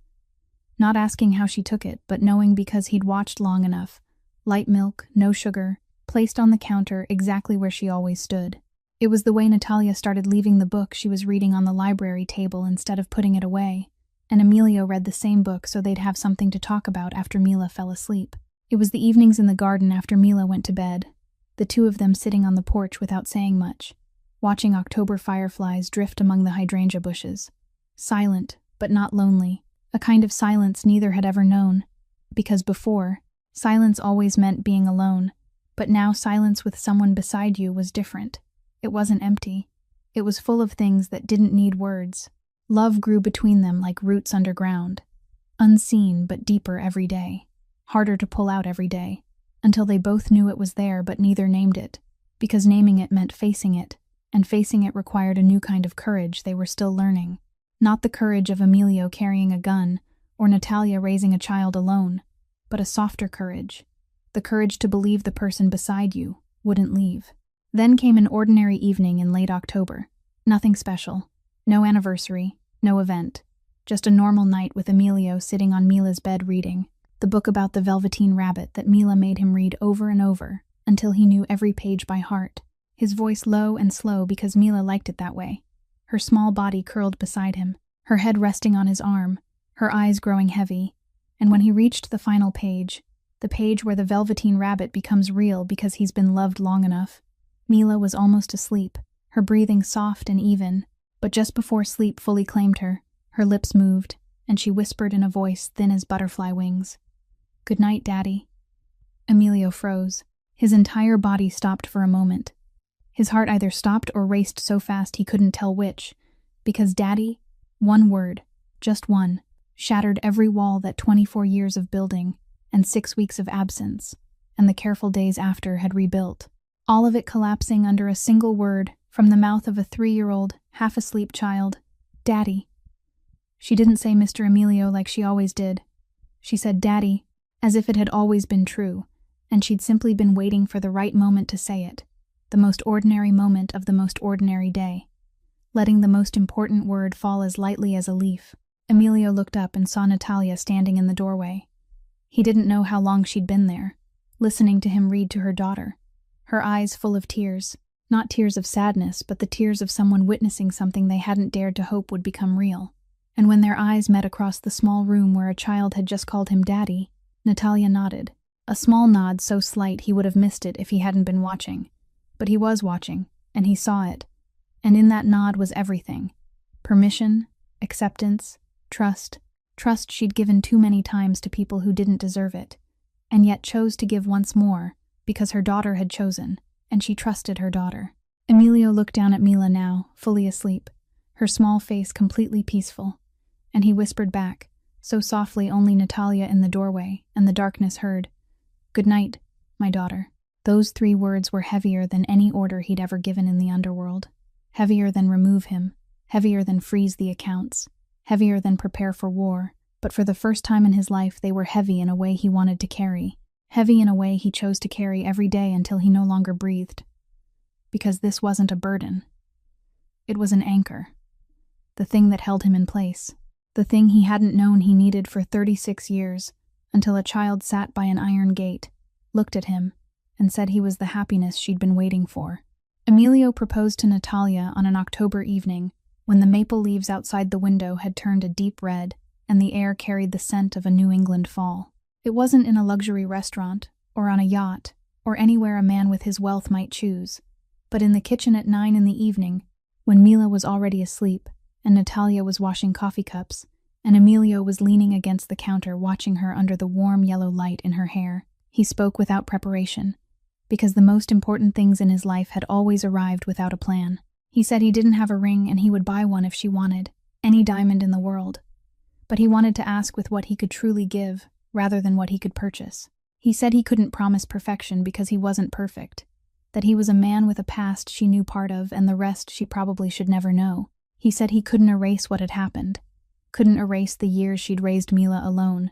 Not asking how she took it, but knowing because he'd watched long enough. Light milk, no sugar, placed on the counter exactly where she always stood. It was the way Natalia started leaving the book she was reading on the library table instead of putting it away, and Emilio read the same book so they'd have something to talk about after Mila fell asleep. It was the evenings in the garden after Mila went to bed, the two of them sitting on the porch without saying much, watching October fireflies drift among the hydrangea bushes. Silent, but not lonely, a kind of silence neither had ever known, because before, silence always meant being alone, but now silence with someone beside you was different. It wasn't empty. It was full of things that didn't need words. Love grew between them like roots underground, unseen but deeper every day, harder to pull out every day, until they both knew it was there but neither named it, because naming it meant facing it, and facing it required a new kind of courage they were still learning. Not the courage of Emilio carrying a gun, or Natalia raising a child alone, but a softer courage, the courage to believe the person beside you wouldn't leave. Then came an ordinary evening in late October. Nothing special. No anniversary, no event. Just a normal night with Emilio sitting on Mila's bed reading, the book about the Velveteen Rabbit that Mila made him read over and over, until he knew every page by heart, his voice low and slow because Mila liked it that way, her small body curled beside him, her head resting on his arm, her eyes growing heavy, and when he reached the final page, the page where the Velveteen Rabbit becomes real because he's been loved long enough, Mila was almost asleep, her breathing soft and even, but just before sleep fully claimed her, her lips moved, and she whispered in a voice thin as butterfly wings, "Good night, Daddy." Emilio froze. His entire body stopped for a moment. His heart either stopped or raced so fast he couldn't tell which, because Daddy One word, just one, shattered every wall that 24 years of building and 6 weeks of absence, and the careful days after had rebuilt. All of it collapsing under a single word from the mouth of a 3-year-old, half-asleep child. Daddy. She didn't say Mr. Emilio like she always did. She said Daddy, as if it had always been true, and she'd simply been waiting for the right moment to say it, the most ordinary moment of the most ordinary day, letting the most important word fall as lightly as a leaf. Emilio looked up and saw Natalia standing in the doorway. He didn't know how long she'd been there, listening to him read to her daughter, her eyes full of tears, not tears of sadness, but the tears of someone witnessing something they hadn't dared to hope would become real. And when their eyes met across the small room where a child had just called him Daddy, Natalia nodded, a small nod so slight he would have missed it if he hadn't been watching. But he was watching, and he saw it. And in that nod was everything. Permission, acceptance, trust she'd given too many times to people who didn't deserve it, and yet chose to give once more, because her daughter had chosen, and she trusted her daughter. Emilio looked down at Mila now, fully asleep, her small face completely peaceful, and he whispered back, so softly only Natalia in the doorway and the darkness heard, "Good night, my daughter." Those 3 words were heavier than any order he'd ever given in the underworld, heavier than remove him, heavier than freeze the accounts, heavier than prepare for war, but for the first time in his life they were heavy in a way he wanted to carry, heavy in a way he chose to carry every day until he no longer breathed. Because this wasn't a burden. It was an anchor. The thing that held him in place. The thing he hadn't known he needed for 36 years, until a child sat by an iron gate, looked at him, and said he was the happiness she'd been waiting for. Emilio proposed to Natalia on an October evening, when the maple leaves outside the window had turned a deep red and the air carried the scent of a New England fall. It wasn't in a luxury restaurant, or on a yacht, or anywhere a man with his wealth might choose, but in the kitchen at 9 in the evening, when Mila was already asleep, and Natalia was washing coffee cups, and Emilio was leaning against the counter watching her under the warm yellow light in her hair. He spoke without preparation, because the most important things in his life had always arrived without a plan. He said he didn't have a ring and he would buy one if she wanted, any diamond in the world. But he wanted to ask with what he could truly give, rather than what he could purchase. He said he couldn't promise perfection because he wasn't perfect, that he was a man with a past she knew part of and the rest she probably should never know. He said he couldn't erase what had happened, couldn't erase the years she'd raised Mila alone,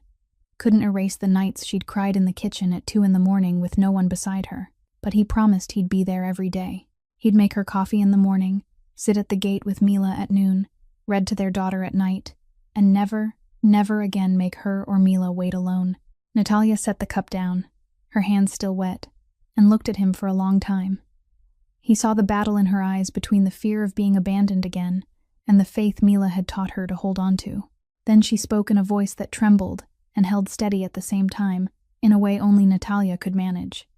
couldn't erase the nights she'd cried in the kitchen at 2 in the morning with no one beside her, but he promised he'd be there every day. He'd make her coffee in the morning, sit at the gate with Mila at noon, read to their daughter at night, and never, never again make her or Mila wait alone. Natalia set the cup down, her hands still wet, and looked at him for a long time. He saw the battle in her eyes between the fear of being abandoned again and the faith Mila had taught her to hold on to. Then she spoke in a voice that trembled and held steady at the same time, in a way only Natalia could manage.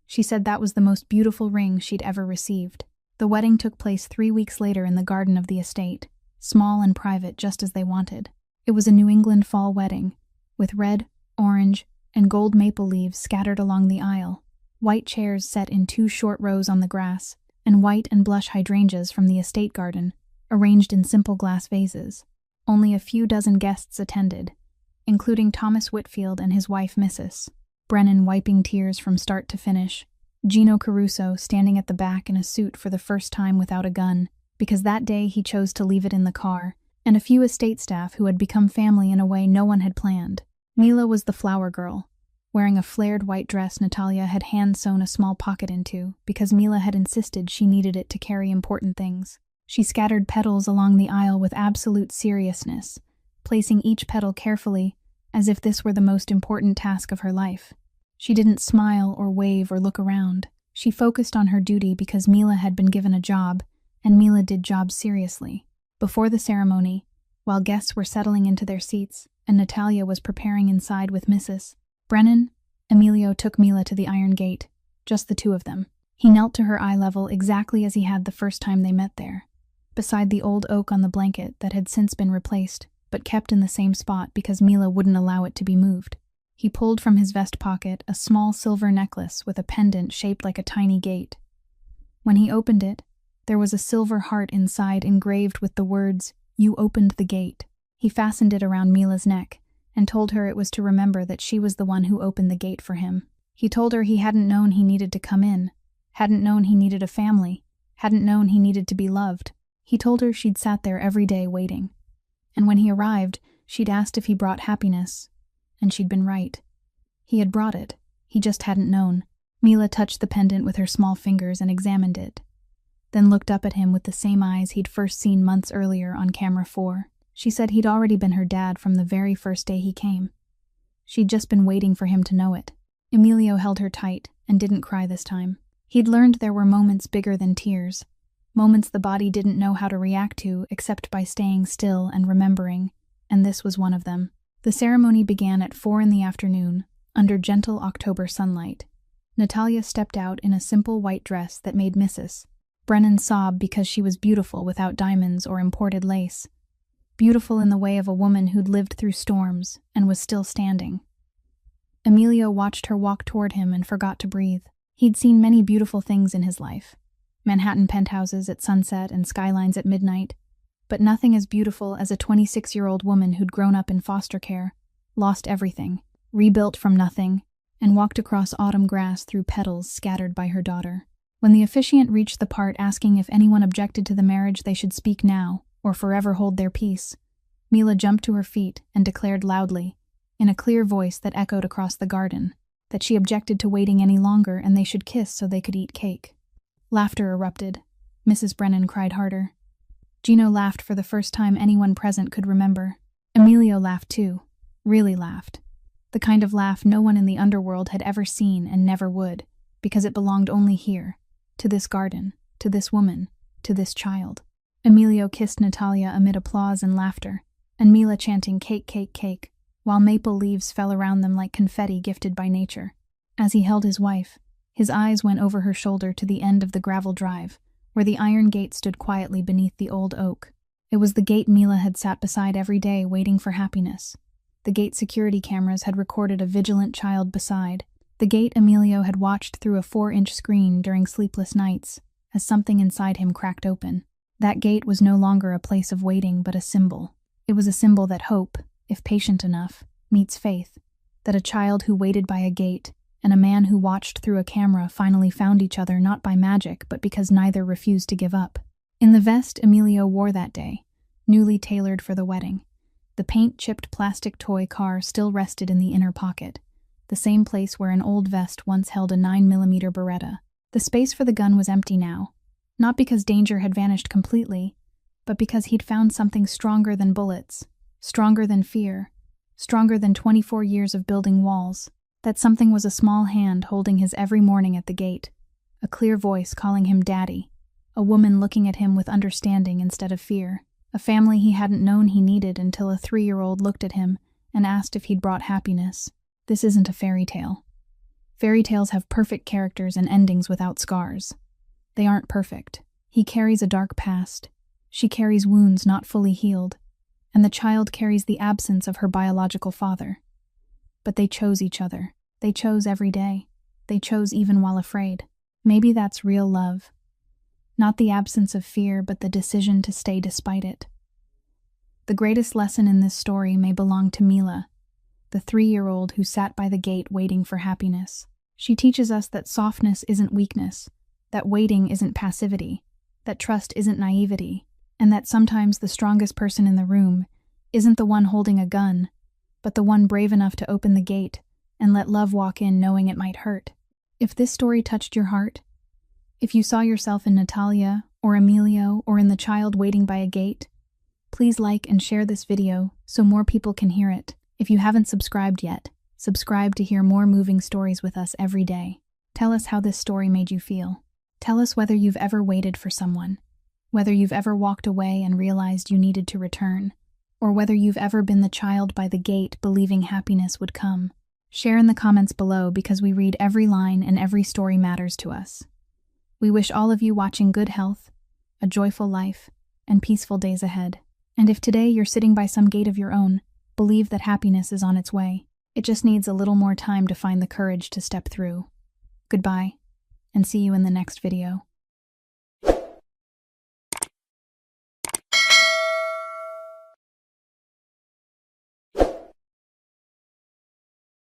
She said that was the most beautiful ring she'd ever received. The wedding took place 3 weeks later in the garden of the estate, small and private just as they wanted. It was a New England fall wedding, with red, orange, and gold maple leaves scattered along the aisle, white chairs set in 2 short rows on the grass, and white and blush hydrangeas from the estate garden, arranged in simple glass vases. Only a few dozen guests attended, including Thomas Whitfield and his wife Mrs. Brennan wiping tears from start to finish, Gino Caruso standing at the back in a suit for the first time without a gun, because that day he chose to leave it in the car, and a few estate staff who had become family in a way no one had planned. Mila was the flower girl, wearing a flared white dress Natalia had hand-sewn a small pocket into, because Mila had insisted she needed it to carry important things. She scattered petals along the aisle with absolute seriousness, placing each petal carefully, as if this were the most important task of her life. She didn't smile or wave or look around. She focused on her duty because Mila had been given a job, and Mila did jobs seriously. Before the ceremony, while guests were settling into their seats and Natalia was preparing inside with Mrs. Brennan, Emilio took Mila to the iron gate, just the 2 of them. He knelt to her eye level exactly as he had the first time they met there, beside the old oak on the blanket that had since been replaced, but kept in the same spot because Mila wouldn't allow it to be moved. He pulled from his vest pocket a small silver necklace with a pendant shaped like a tiny gate. When he opened it, there was a silver heart inside engraved with the words, "You opened the gate." He fastened it around Mila's neck and told her it was to remember that she was the one who opened the gate for him. He told her he hadn't known he needed to come in, hadn't known he needed a family, hadn't known he needed to be loved. He told her she'd sat there every day waiting. And when he arrived, she'd asked if he brought happiness. And she'd been right. He had brought it. He just hadn't known. Mila touched the pendant with her small fingers and examined it, then looked up at him with the same eyes he'd first seen months earlier on camera 4. She said he'd already been her dad from the very first day he came. She'd just been waiting for him to know it. Emilio held her tight and didn't cry this time. He'd learned there were moments bigger than tears, moments the body didn't know how to react to except by staying still and remembering, and this was one of them. The ceremony began at 4 in the afternoon, under gentle October sunlight. Natalia stepped out in a simple white dress that made Mrs. Brennan sob because she was beautiful without diamonds or imported lace. Beautiful in the way of a woman who'd lived through storms and was still standing. Emilio watched her walk toward him and forgot to breathe. He'd seen many beautiful things in his life. Manhattan penthouses at sunset and skylines at midnight, but nothing as beautiful as a 26-year-old woman who'd grown up in foster care, lost everything, rebuilt from nothing, and walked across autumn grass through petals scattered by her daughter. When the officiant reached the part asking if anyone objected to the marriage, they should speak now or forever hold their peace, Mila jumped to her feet and declared loudly, in a clear voice that echoed across the garden, that she objected to waiting any longer and they should kiss so they could eat cake. Laughter erupted. Mrs. Brennan cried harder. Gino laughed for the first time anyone present could remember. Emilio laughed too, really laughed. The kind of laugh no one in the underworld had ever seen and never would, because it belonged only here, to this garden, to this woman, to this child. Emilio kissed Natalia amid applause and laughter, and Mila chanting "cake, cake, cake," while maple leaves fell around them like confetti gifted by nature. As he held his wife, his eyes went over her shoulder to the end of the gravel drive, where the iron gate stood quietly beneath the old oak. It was the gate Mila had sat beside every day waiting for happiness. The gate security cameras had recorded a vigilant child beside. The gate Emilio had watched through a 4-inch screen during sleepless nights, as something inside him cracked open. That gate was no longer a place of waiting, but a symbol. It was a symbol that hope, if patient enough, meets faith, that a child who waited by a gate and a man who watched through a camera finally found each other not by magic but because neither refused to give up. In the vest Emilio wore that day, newly tailored for the wedding, the paint-chipped plastic toy car still rested in the inner pocket, the same place where an old vest once held a 9mm Beretta. The space for the gun was empty now, not because danger had vanished completely, but because he'd found something stronger than bullets, stronger than fear, stronger than 24 years of building walls. That something was a small hand holding his every morning at the gate, a clear voice calling him daddy, a woman looking at him with understanding instead of fear, a family he hadn't known he needed until a 3-year-old looked at him and asked if he'd brought happiness. This isn't a fairy tale. Fairy tales have perfect characters and endings without scars. They aren't perfect. He carries a dark past. She carries wounds not fully healed, and the child carries the absence of her biological father. But they chose each other. They chose every day. They chose even while afraid. Maybe that's real love. Not the absence of fear, but the decision to stay despite it. The greatest lesson in this story may belong to Mila, the 3-year-old who sat by the gate waiting for happiness. She teaches us that softness isn't weakness, that waiting isn't passivity, that trust isn't naivety, and that sometimes the strongest person in the room isn't the one holding a gun, but the one brave enough to open the gate and let love walk in knowing it might hurt. If this story touched your heart, if you saw yourself in Natalia or Emilio or in the child waiting by a gate, please like and share this video so more people can hear it. If you haven't subscribed yet, subscribe to hear more moving stories with us every day. Tell us how this story made you feel. Tell us whether you've ever waited for someone, whether you've ever walked away and realized you needed to return, or whether you've ever been the child by the gate believing happiness would come. Share in the comments below because we read every line and every story matters to us. We wish all of you watching good health, a joyful life, and peaceful days ahead. And if today you're sitting by some gate of your own, believe that happiness is on its way. It just needs a little more time to find the courage to step through. Goodbye, and see you in the next video.